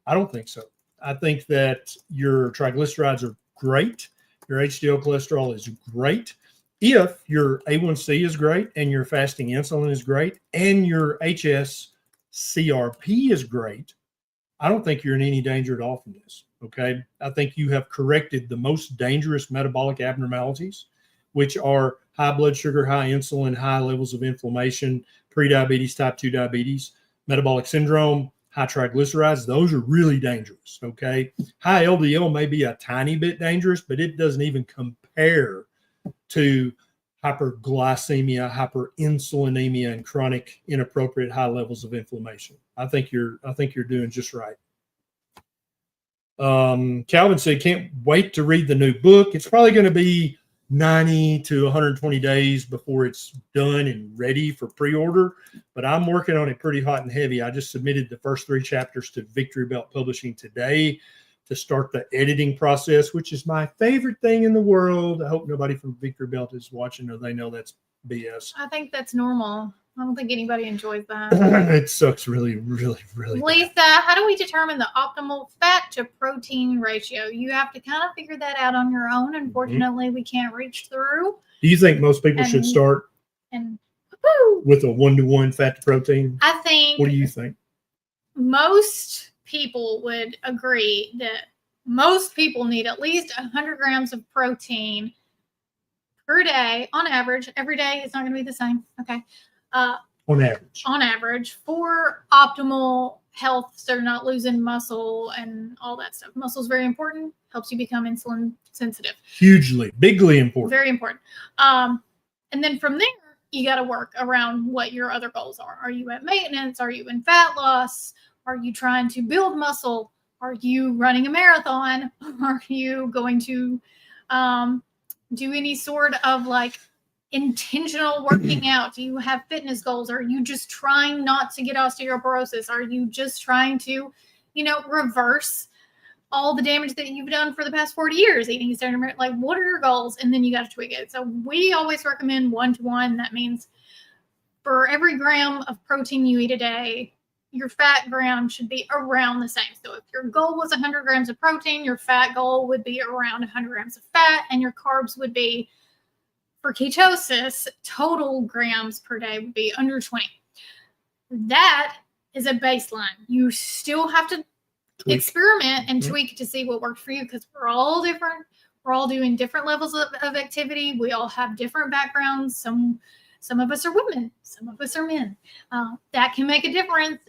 I don't think so. I think that your triglycerides are great. Your HDL cholesterol is great. If your A1C is great and your fasting insulin is great and your HSCRP is great, I don't think you're in any danger at all from this. Okay. I think you have corrected the most dangerous metabolic abnormalities, which are high blood sugar, high insulin, high levels of inflammation, prediabetes, type 2 diabetes, metabolic syndrome, high triglycerides. Those are really dangerous. Okay. High LDL may be a tiny bit dangerous, but it doesn't even compare to hyperglycemia, hyperinsulinemia, and chronic inappropriate high levels of inflammation. I think you're doing just right. Calvin said, can't wait to read the new book. It's probably going to be 90 to 120 days before it's done and ready for pre-order, but I'm working on it pretty hot and heavy. I just submitted the first 3 chapters to Victory Belt Publishing today to start the editing process, which is my favorite thing in the world. I hope nobody from Victory Belt is watching or they know that's BS. I think that's normal. I don't think anybody enjoys that. It sucks really, really, really Lisa, bad. how do we determine the optimal fat to protein ratio? You have to kind of figure that out on your own. Unfortunately, we can't reach through. Do you think most people should start with a 1-to-1 fat to protein? I think. What do you think? Most people would agree that most people need at least 100 grams of protein per day on average. Every day it's not going to be the same. Okay. On average for optimal health, so you're not losing muscle and all that stuff. Muscle is very important, helps you become insulin sensitive. Hugely, bigly important. Very important. And then from there, you got to work around what your other goals are. Are you at maintenance? Are you in fat loss? Are you trying to build muscle? Are you running a marathon? Are you going to do any sort of like intentional working out? Do you have fitness goals? Are you just trying not to get osteoporosis? Are you just trying to, reverse all the damage that you've done for the past 40 years eating standard? Like, what are your goals? And then you got to tweak it. So we always recommend 1-to-1. That means for every gram of protein you eat a day, your fat gram should be around the same. So if your goal was 100 grams of protein, your fat goal would be around 100 grams of fat, and your carbs would be, for ketosis, total grams per day would be under 20. That is a baseline. You still have to experiment and tweak to see what works for you, because we're all different. We're all doing different levels of activity. We all have different backgrounds. Some of us are women. Some of us are men. That can make a difference.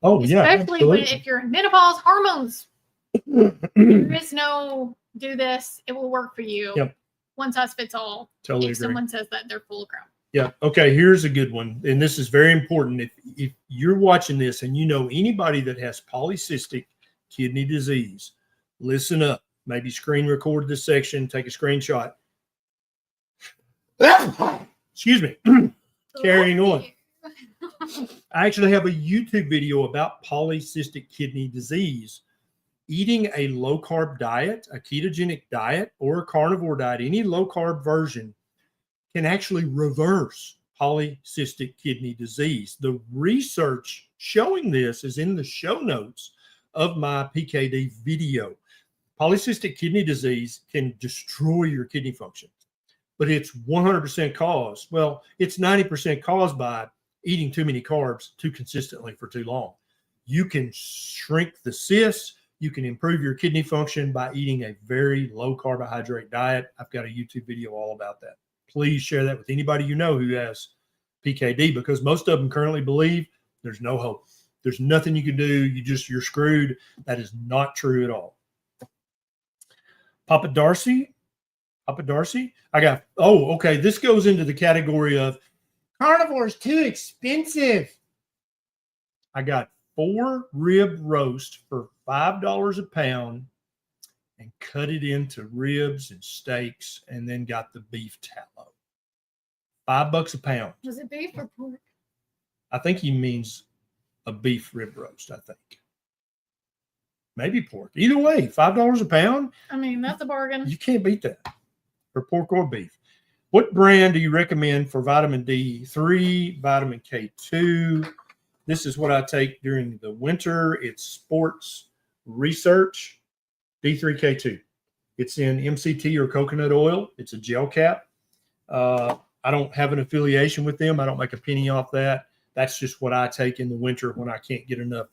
Especially if you're in menopause, hormones. There is no do this. It will work for you. Yep. One size fits all. Totally if agree. Someone says that, they're full of crap. Yeah. Okay. Here's a good one. And this is very important. If you're watching this and you know anybody that has polycystic kidney disease, listen up. Maybe screen record this section, take a screenshot. Excuse me. Carrying on. I actually have a YouTube video about polycystic kidney disease. Eating a low-carb diet, a ketogenic diet, or a carnivore diet, any low-carb version, can actually reverse polycystic kidney disease. The research showing this is in the show notes of my PKD video. Polycystic kidney disease can destroy your kidney function. but it's 100% caused. Well, it's 90% caused by eating too many carbs too consistently for too long. You can shrink the cysts. You can improve your kidney function by eating a very low carbohydrate diet. I've got a YouTube video all about that. Please share that with anybody you know who has PKD, because most of them currently believe there's no hope. There's nothing you can do. You're screwed. That is not true at all. Papa Darcy. Okay. This goes into the category of carnivore is too expensive. I got 4 rib roast for $5 a pound and cut it into ribs and steaks, and then got the beef tallow. $5 a pound. Was it beef or pork? I think he means a beef rib roast, I think. Maybe pork. Either way, $5 a pound. I mean, that's a bargain. You can't beat that for pork or beef. What brand do you recommend for vitamin D3, vitamin K2? This is what I take during the winter. It's Sports Research D3K2. It's in MCT or coconut oil. It's a gel cap. I don't have an affiliation with them. I don't make a penny off that. That's just what I take in the winter when I can't get enough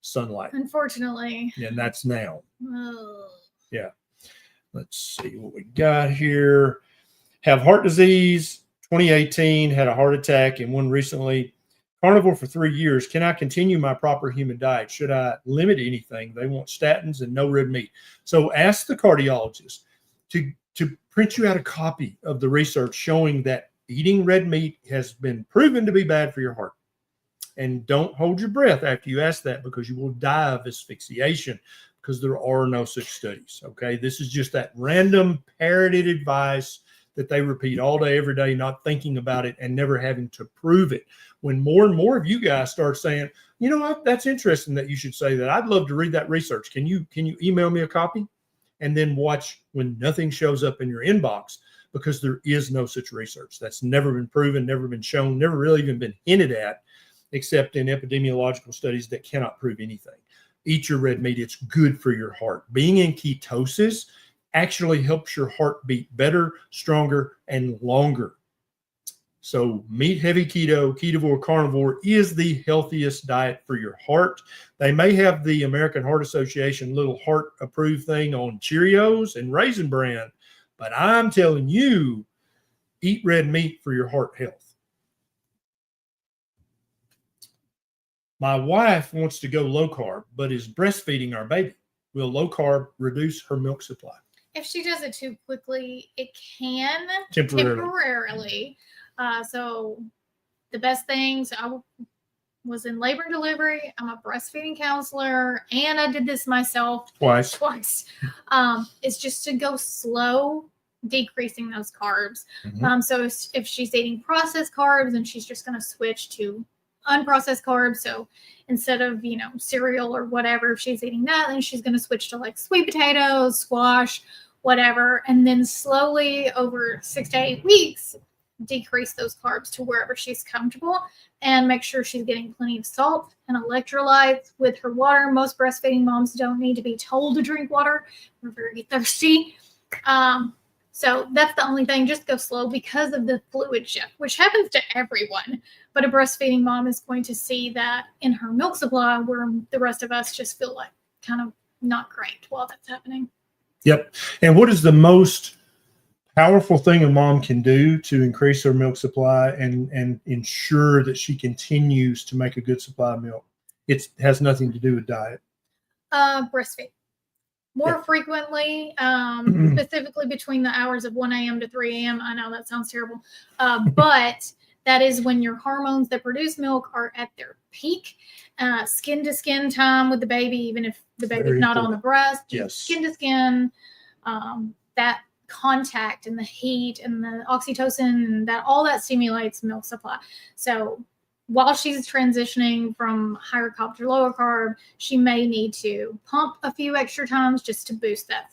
sunlight. Unfortunately. And that's now. Oh. Yeah. Let's see what we got here. Have heart disease, 2018, had a heart attack, and one recently. Carnivore for 3 years. Can I continue my proper human diet? Should I limit anything? They want statins and no red meat. So ask the cardiologist to print you out a copy of the research showing that eating red meat has been proven to be bad for your heart. And don't hold your breath after you ask that, because you will die of asphyxiation, because there are no such studies. Okay. This is just that random parroted advice that they repeat all day, every day, not thinking about it and never having to prove it. When more and more of you guys start saying, you know what, that's interesting that you should say that. I'd love to read that research. Can you email me a copy? And then watch when nothing shows up in your inbox, because there is no such research. That's never been proven, never been shown, never really even been hinted at, except in epidemiological studies that cannot prove anything. Eat your red meat. It's good for your heart. Being in ketosis actually helps your heart beat better, stronger, and longer. So meat heavy keto, Ketovore, carnivore is the healthiest diet for your heart. They may have the American Heart Association little heart approved thing on Cheerios and Raisin Bran, but I'm telling you, eat red meat for your heart health. My wife wants to go low carb, but is breastfeeding our baby. Will low carb reduce her milk supply? If she does it too quickly, it can Temporarily. So the best things, I was in labor and delivery. I'm a breastfeeding counselor, and I did this myself twice. It's just to go slow, decreasing those carbs. Mm-hmm. So if she's eating processed carbs, then she's just going to switch to unprocessed carbs. So instead of, cereal or whatever, if she's eating that, then she's going to switch to like sweet potatoes, squash, whatever. And then slowly over 6 to 8 weeks, decrease those carbs to wherever she's comfortable, and make sure she's getting plenty of salt and electrolytes with her water. Most breastfeeding moms don't need to be told to drink water. We're very thirsty. So that's the only thing. Just go slow because of the fluid shift, which happens to everyone. But a breastfeeding mom is going to see that in her milk supply, where the rest of us just feel like kind of not great while that's happening. Yep. And what is the most powerful thing a mom can do to increase her milk supply and ensure that she continues to make a good supply of milk? It has nothing to do with diet. Breastfeed more frequently, specifically between the hours of 1 a.m. to 3 a.m. I know that sounds terrible, but that is when your hormones that produce milk are at their peak. Skin to skin time with the baby, even if the baby's not on the breast, yes. Skin to skin, that contact and the heat and the oxytocin, and that all that stimulates milk supply. So while she's transitioning from higher carb to lower carb, she may need to pump a few extra times just to boost that.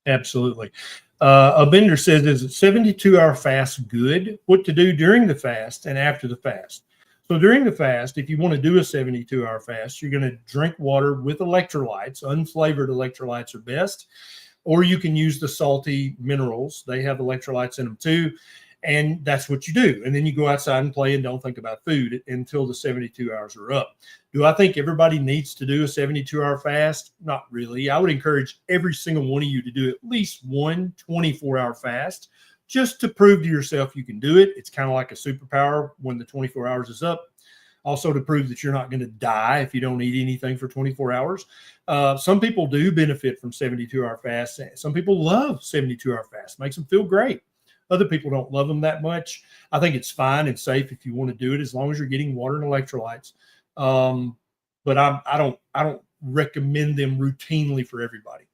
Absolutely. A bender says, is a 72-hour fast good? What to do during the fast and after the fast? So during the fast, if you want to do a 72-hour fast, you're going to drink water with electrolytes. Unflavored electrolytes are best. Or you can use the salty minerals. They have electrolytes in them too. And that's what you do. And then you go outside and play and don't think about food until the 72 hours are up. Do I think everybody needs to do a 72-hour fast? Not really. I would encourage every single one of you to do at least one 24-hour fast just to prove to yourself you can do it. It's kind of like a superpower when the 24 hours is up. Also to prove that you're not going to die if you don't eat anything for 24 hours. Some people do benefit from 72-hour fasts. Some people love 72-hour fasts. Makes them feel great. Other people don't love them that much. I think it's fine and safe if you want to do it, as long as you're getting water and electrolytes. But I don't recommend them routinely for everybody.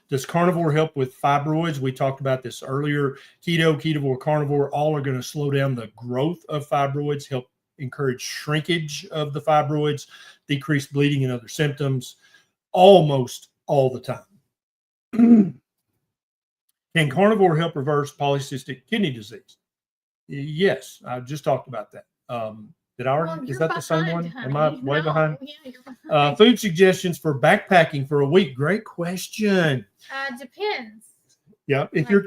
Does carnivore help with fibroids? We talked about this earlier. Keto, Ketovore, carnivore, all are going to slow down the growth of fibroids, help encourage shrinkage of the fibroids, decrease bleeding and other symptoms almost all the time. Can carnivore help reverse polycystic kidney disease? Yes, I just talked about that. Is that the same one? Honey. Am I way behind? Yeah, you're behind. Food suggestions for backpacking for a week. Great question. Depends. Yeah, if you're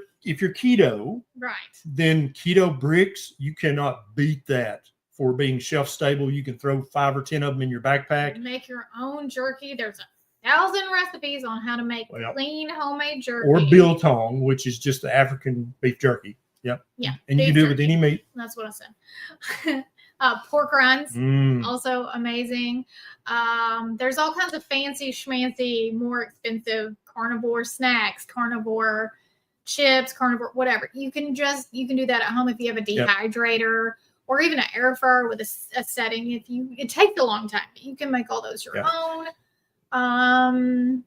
keto, Right. then keto bricks, you cannot beat that for being shelf stable. You can throw 5 or 10 of them in your backpack. Make your own jerky. There's 1,000 recipes on how to make clean homemade jerky. Or biltong, which is just the African beef jerky. Yep. Yeah. And you can do it with any meat. That's what I said. Pork rinds, also amazing. There's all kinds of fancy schmancy, more expensive carnivore snacks, carnivore chips, carnivore, whatever. You can do that at home if you have a dehydrator or even an air fryer with a setting. It takes a long time, but you can make all those your own.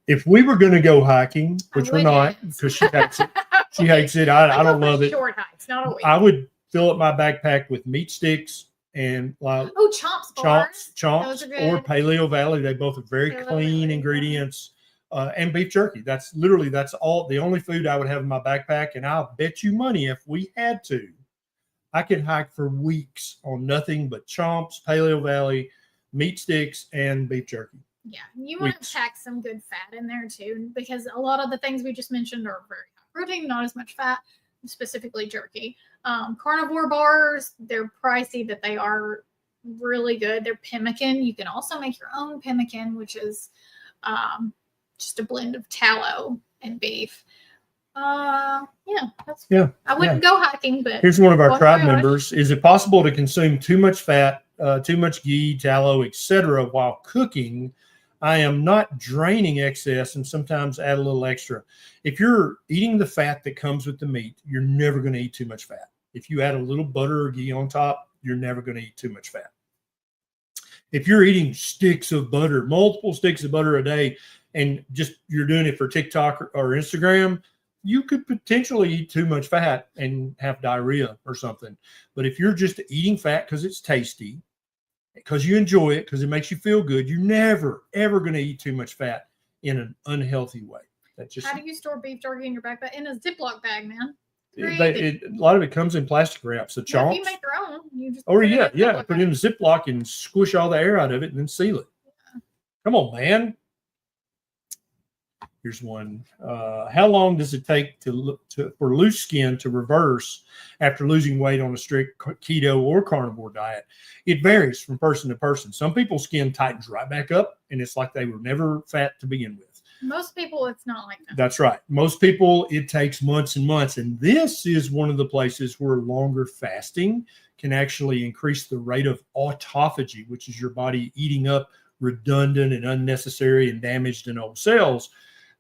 If we were going to go hiking, which we're not, because she hates it. She hates it. I don't love it. Short hikes, not a week. I would fill up my backpack with meat sticks and chomps or Paleo Valley. They both are very clean ingredients, and beef jerky. That's all. The only food I would have in my backpack, and I'll bet you money if we had to, I could hike for weeks on nothing but chomps, Paleo Valley, meat sticks, and beef jerky. Yeah, you want to pack some good fat in there too, because a lot of the things we just mentioned are very high protein, not as much fat, specifically jerky. Carnivore bars, they're pricey, but they are really good. They're pemmican. You can also make your own pemmican, which is just a blend of tallow and beef. I wouldn't go hiking, but here's one of our tribe members. Is it possible to consume too much fat, too much ghee, tallow, etc. while cooking? I am not draining excess and sometimes add a little extra. If you're eating the fat that comes with the meat, you're never going to eat too much fat. If you add a little butter or ghee on top, you're never going to eat too much fat. If you're eating sticks of butter, multiple sticks of butter a day, and just you're doing it for TikTok or Instagram, you could potentially eat too much fat and have diarrhea or something. But if you're just eating fat because it's tasty, because you enjoy it, because it makes you feel good, you're never, ever going to eat too much fat in an unhealthy way. How do you store beef jerky in your backpack? In a Ziploc bag, man. A lot of it comes in plastic wraps. The chomps. If you make your own, you just put it in a Ziploc and squish all the air out of it and then seal it. Yeah. Come on, man. Here's one. How long does it take for loose skin to reverse after losing weight on a strict keto or carnivore diet? It varies from person to person. Some people's skin tightens right back up, and it's like they were never fat to begin with. Most people, it's not like that. That's right. Most people, it takes months and months. And this is one of the places where longer fasting can actually increase the rate of autophagy, which is your body eating up redundant and unnecessary and damaged and old cells.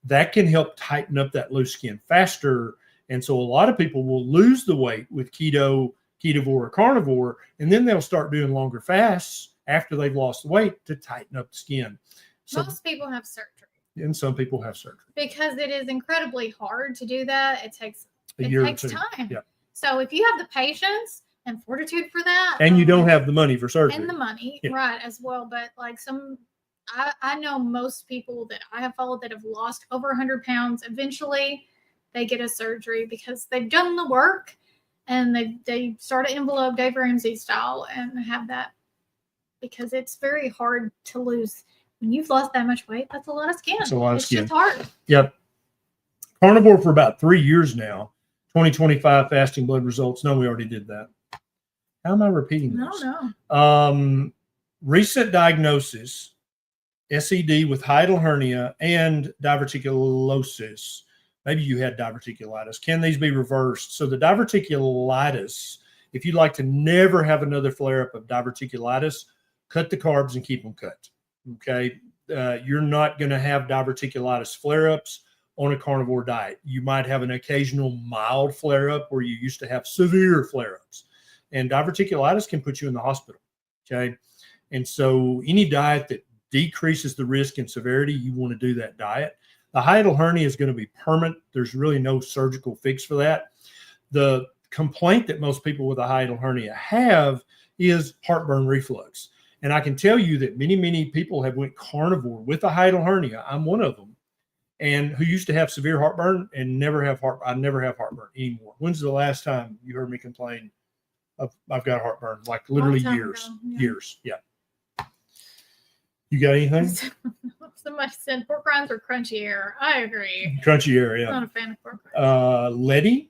That can help tighten up that loose skin faster. And so a lot of people will lose the weight with keto, Ketovore, or carnivore, and then they'll start doing longer fasts after they've lost the weight to tighten up the skin. So, most people have surgery. And some people have surgery. Because it is incredibly hard to do that. It takes time. Yeah. So if you have the patience and fortitude for that. And you don't have the money for surgery. And the money, right, as well. But like I know most people that I have followed that have lost over 100 pounds. Eventually, they get a surgery because they've done the work and they start an envelope Dave Ramsey style and have that, because it's very hard to lose when you've lost that much weight, that's a lot of skin. It's a lot of skin. It's just hard. Yep. Carnivore for about 3 years now. 2025 fasting blood results. No, we already did that. How am I repeating this? No. Recent diagnosis, SED with hiatal hernia and diverticulosis. Maybe you had diverticulitis. Can these be reversed? So the diverticulitis, if you'd like to never have another flare-up of diverticulitis, cut the carbs and keep them cut. Okay. You're not going to have diverticulitis flare-ups on a carnivore diet. You might have an occasional mild flare-up where you used to have severe flare-ups. And diverticulitis can put you in the hospital. Okay. And so any diet that decreases the risk and severity, you want to do that diet. The hiatal hernia is going to be permanent. There's really no surgical fix for that. The complaint that most people with a hiatal hernia have is heartburn reflux. And I can tell you that many, many people have went carnivore with a hiatal hernia. I'm one of them. And who used to have severe heartburn and never have heartburn. I never have heartburn anymore. When's the last time you heard me complain of I've got heartburn? Like literally years. Ago, yeah. Years. Yeah. You got anything? Somebody said pork rinds are crunchy air. I agree. Crunchy air, yeah. I'm not a fan of pork rinds. Letty,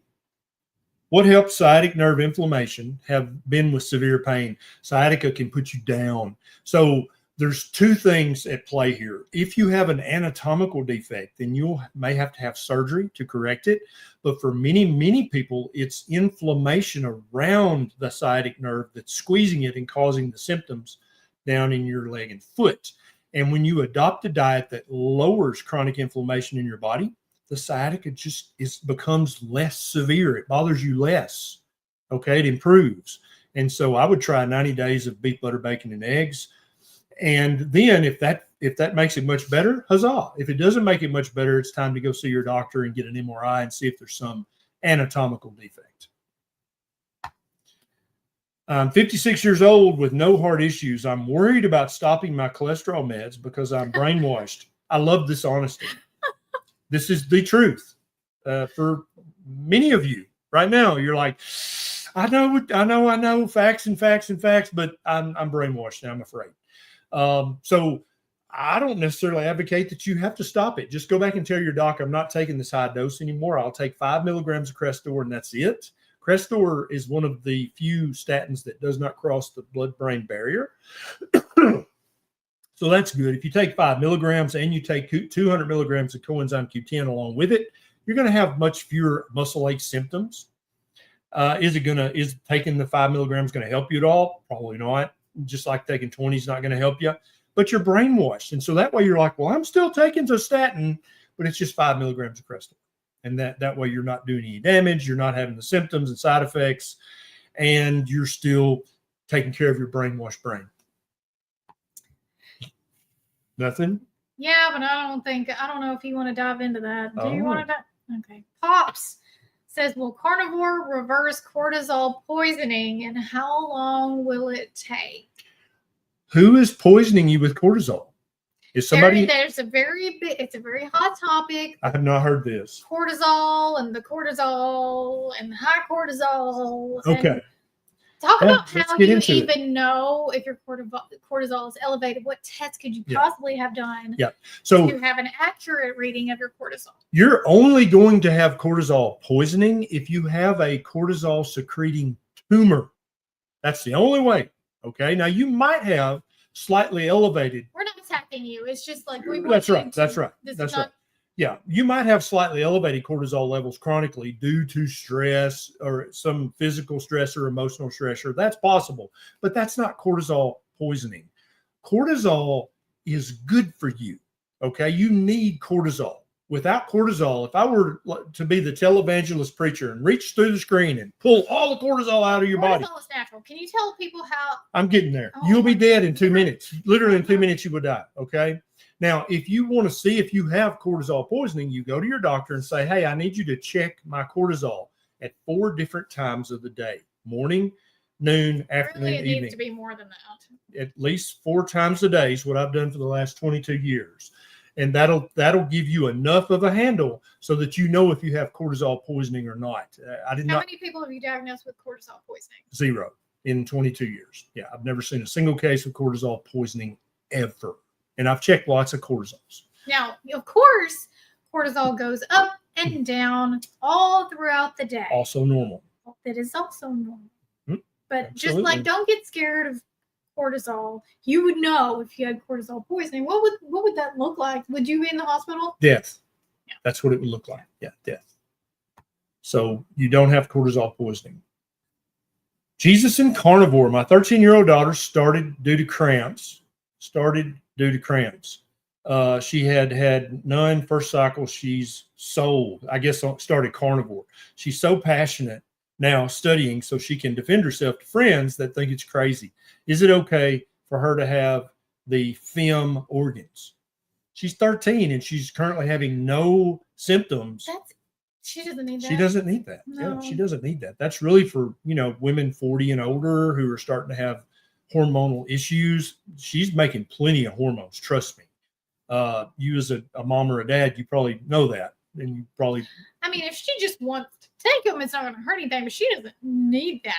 what helps sciatic nerve inflammation have been with severe pain? Sciatica can put you down. So there's two things at play here. If you have an anatomical defect, then you may have to have surgery to correct it. But for many, many people, it's inflammation around the sciatic nerve that's squeezing it and causing the symptoms down in your leg and foot. And when you adopt a diet that lowers chronic inflammation in your body, the sciatica just becomes less severe. It bothers you less. Okay, it improves. And so I would try 90 days of beef, butter, bacon, and eggs. And then if that makes it much better, huzzah. If it doesn't make it much better, it's time to go see your doctor and get an MRI and see if there's some anatomical defect. I'm 56 years old with no heart issues. I'm worried about stopping my cholesterol meds because I'm brainwashed. I love this honesty. This is the truth. For many of you right now, you're like, I know, facts, but I'm brainwashed now, I'm afraid. So I don't necessarily advocate that you have to stop it. Just go back and tell your doc, I'm not taking this high dose anymore. I'll take 5 milligrams of Crestor and that's it. Crestor is one of the few statins that does not cross the blood-brain barrier. So that's good. If you take 5 milligrams and you take 200 milligrams of coenzyme Q10 along with it, you're going to have much fewer muscle ache symptoms. Is taking the 5 milligrams going to help you at all? Probably not. Just like taking 20 is not going to help you, but you're brainwashed. And so that way you're like, well, I'm still taking the statin, but it's just 5 milligrams of Crestor. And that way you're not doing any damage. You're not having the symptoms and side effects, and you're still taking care of your brainwashed brain. Nothing? Yeah, but I don't know if you want to dive into that. Do you want to dive? Okay. Pops says, will carnivore reverse cortisol poisoning, and how long will it take? Who is poisoning you with cortisol? Is somebody? It's a very hot topic. I have not heard this. Cortisol and the high cortisol. Okay. Talk about how you even know if your cortisol is elevated. What tests could you possibly have done to have an accurate reading of your cortisol? You're only going to have cortisol poisoning if you have a cortisol secreting tumor. That's the only way. Okay. Now you might have slightly elevated. We're not attacking you. It's just like we. That's right. Yeah, you might have slightly elevated cortisol levels chronically due to stress or some physical stress or emotional stressor. That's possible, but that's not cortisol poisoning. Cortisol is good for you. Okay, you need cortisol. Without cortisol, if I were to be the televangelist preacher and reach through the screen and pull all the cortisol out of your body. Cortisol is natural. Can you tell people how? I'm getting there. You'll be dead in 2 minutes. Literally in 2 minutes, you would die. Okay. Now, if you want to see if you have cortisol poisoning, you go to your doctor and say, hey, I need you to check my cortisol at 4 different times of the day: morning, noon, afternoon, evening. It needs to be more than that. At least 4 times a day is what I've done for the last 22 years. And that'll give you enough of a handle so that you know if you have cortisol poisoning or not. How many people have you diagnosed with cortisol poisoning? 0 in 22 years. Yeah, I've never seen a single case of cortisol poisoning ever. And I've checked lots of cortisols. Now, of course, cortisol goes up and down all throughout the day. Also normal. That is also normal. But Absolutely. just like, don't get scared of cortisol. You would know if you had cortisol poisoning. What would that look like? Would you be in the hospital? Death. Yeah. That's what it would look like. Yeah, death. So you don't have cortisol poisoning. Jesus and Carnivore. My 13-year-old daughter started due to cramps. She had none first cycle. She's sold. I guess started Carnivore. She's so passionate now studying so she can defend herself to friends that think it's crazy. Is it okay for her to have the fem organs? She's 13 and she's currently having no symptoms. She doesn't need that. She doesn't need that. No. Yeah, she doesn't need that. That's really for, women 40 and older who are starting to have hormonal issues. She's making plenty of hormones. Trust me. You as a mom or a dad, you probably know that. And you probably. I mean, if she just wants to take them, it's not going to hurt anything, but she doesn't need that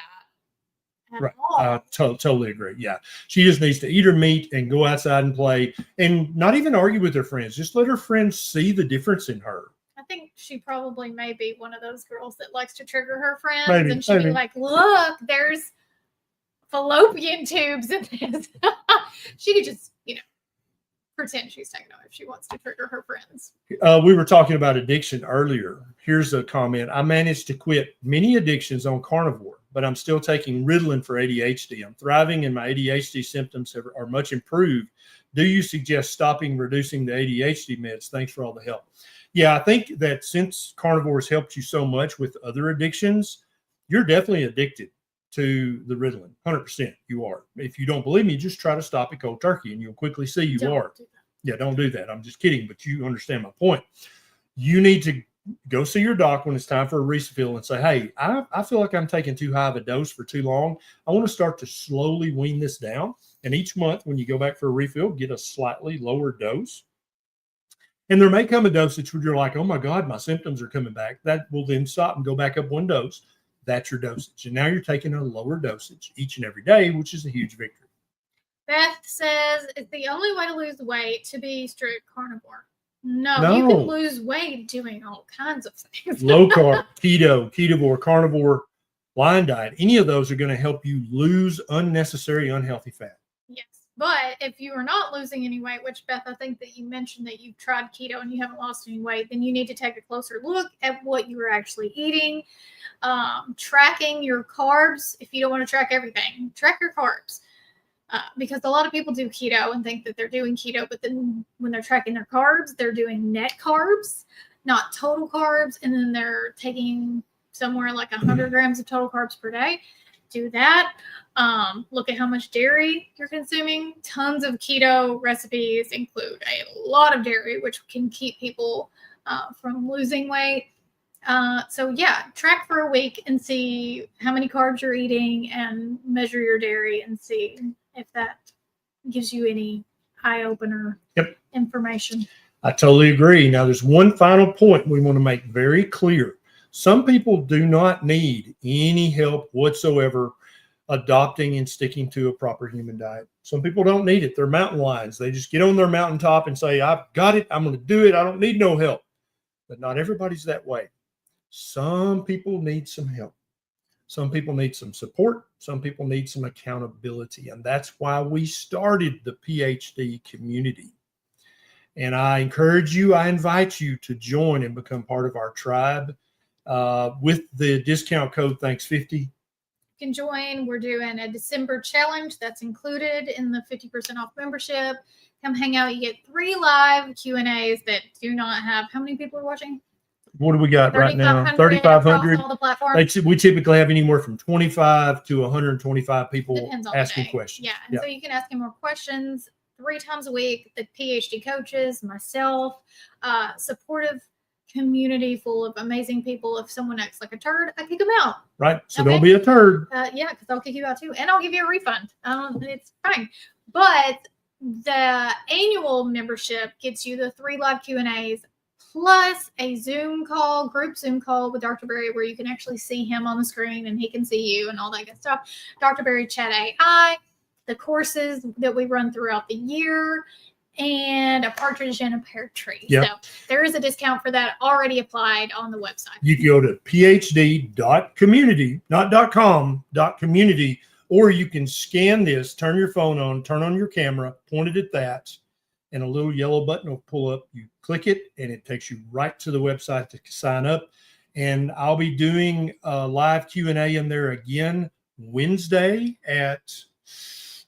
at all. Totally agree. Yeah. She just needs to eat her meat and go outside and play and not even argue with her friends. Just let her friends see the difference in her. I think she probably may be one of those girls that likes to trigger her friends. Maybe, and she'd be like, look, there's fallopian tubes in this. She could just, pretend she's taking them if she wants to trigger her friends. We were talking about addiction earlier. Here's a comment. I managed to quit many addictions on Carnivore, but I'm still taking Ritalin for ADHD. I'm thriving and my ADHD symptoms are much improved. Do you suggest reducing the ADHD meds? Thanks for all the help. Yeah, I think that since Carnivore has helped you so much with other addictions, you're definitely addicted to the Ritalin. 100% you are. If you don't believe me, just try to stop it cold turkey and you'll quickly see you are. Yeah, don't do that. I'm just kidding, but you understand my point. You need to go see your doc when it's time for a refill and say, hey, I feel like I'm taking too high of a dose for too long. I want to start to slowly wean this down. And each month when you go back for a refill, get a slightly lower dose. And there may come a dosage where you're like, oh my God, my symptoms are coming back. That will then stop and go back up one dose. That's your dosage. And now you're taking a lower dosage each and every day, which is a huge victory. Beth says it's the only way to lose weight to be strict carnivore. No, you can lose weight doing all kinds of things. Low carb, keto, ketovore, carnivore, line diet. Any of those are going to help you lose unnecessary, unhealthy fat. Yes. But if you are not losing any weight, which Beth, I think that you mentioned that you've tried keto and you haven't lost any weight, then you need to take a closer look at what you are actually eating. Tracking your carbs. If you don't want to track everything, track your carbs. Because a lot of people do keto and think that they're doing keto, but then when they're tracking their carbs, they're doing net carbs, not total carbs. And then they're taking somewhere like 100 grams of total carbs per day. Do that. Look at how much dairy you're consuming. Tons of keto recipes include a lot of dairy, which can keep people from losing weight. So yeah, track for a week and see how many carbs you're eating and measure your dairy and see if that gives you any eye-opener information. I totally agree. Now, there's one final point we want to make very clear. Some people do not need any help whatsoever adopting and sticking to a proper human diet. Some people don't need it. They're mountain lions. They just get on their mountaintop and say, I've got it. I'm going to do it. I don't need no help. But not everybody's that way. Some people need some help. Some people need some support. Some people need some accountability. And that's why we started the PhD community. And I encourage you, I invite you to join and become part of our tribe. With the discount code Thanks50. You can join. We're doing a December challenge that's included in the 50% off membership. Come hang out. You get 3 live Q&As that do not have, how many people are watching? What do we got right now? 3,500. All the platforms. We typically have anywhere from 25 to 125 people asking questions. Yeah. And so you can ask him more questions 3 times a week. The PhD coaches, myself, supportive community full of amazing people. If someone acts like a turd, I kick them out. Right. So don't be a turd. Yeah, because I'll kick you out too. And I'll give you a refund. It's fine. But the annual membership gets you the 3 live Q&As plus a group Zoom call with Dr. Berry where you can actually see him on the screen and he can see you and all that good stuff. Dr. Berry Chat AI, the courses that we run throughout the year, and a partridge in a pear tree. Yep. So there is a discount for that already applied on the website. You can go to phd.community, not .com, .community, or you can scan this, turn your phone on, turn on your camera, point it at that, and a little yellow button will pull up. You click it, and it takes you right to the website to sign up. And I'll be doing a live Q&A in there again Wednesday at,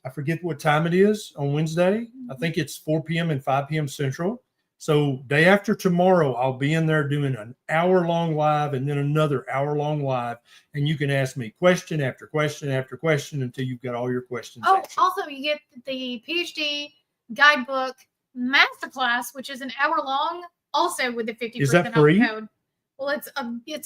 I forget what time it is on Wednesday. I think it's 4 p.m. and 5 p.m. Central. So day after tomorrow, I'll be in there doing an hour-long live and then another hour-long live. And you can ask me question after question after question until you've got all your questions answered. Also, you get the PhD guidebook masterclass, which is an hour-long, also with the 50% Is that free? off code. Well, it's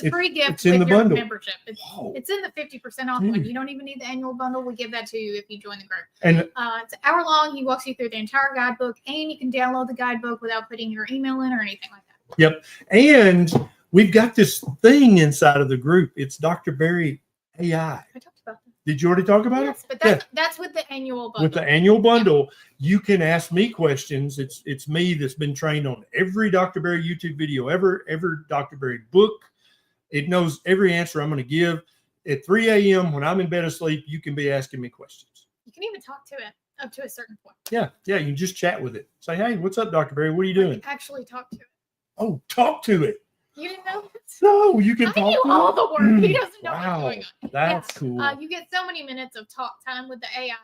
a free gift it's in with the your bundle. membership. It's in the 50% off one. You don't even need the annual bundle. We give that to you if you join the group. And it's an hour long. He walks you through the entire guidebook, and you can download the guidebook without putting your email in or anything like that. Yep. And we've got this thing inside of the group. It's Dr. Barry AI. I talked about that. Did you already talk about Yes, it? but that's with the annual bundle. With the annual bundle, you can ask me questions. It's me that's been trained on every Dr. Barry YouTube video, every Dr. Barry book. It knows every answer I'm going to give. At 3 a.m. when I'm in bed asleep, you can be asking me questions. You can even talk to it up to a certain point. Yeah. You can just chat with it. Say, hey, what's up, Dr. Barry? What are you doing? Actually talk to it. Oh, talk to it. You didn't know this? No, you can I talk do to all it. the work. He doesn't know Wow. what's going on. That's cool. You get so many minutes of talk time with the AI.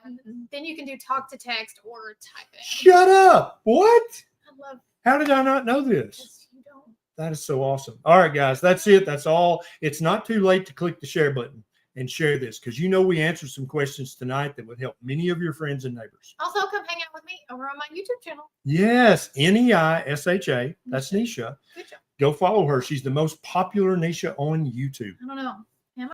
Then you can do talk to text or type it. Shut up. What? I love How did I not know this? this. You don't. That is so awesome. All right, guys, that's it. That's all. It's not too late to click the share button and share this because we answered some questions tonight that would help many of your friends and neighbors. Also, come hang out with me over on my YouTube channel. Yes, Neisha. That's Neisha. Good job. Go follow her. She's the most popular Neisha on YouTube. I don't know.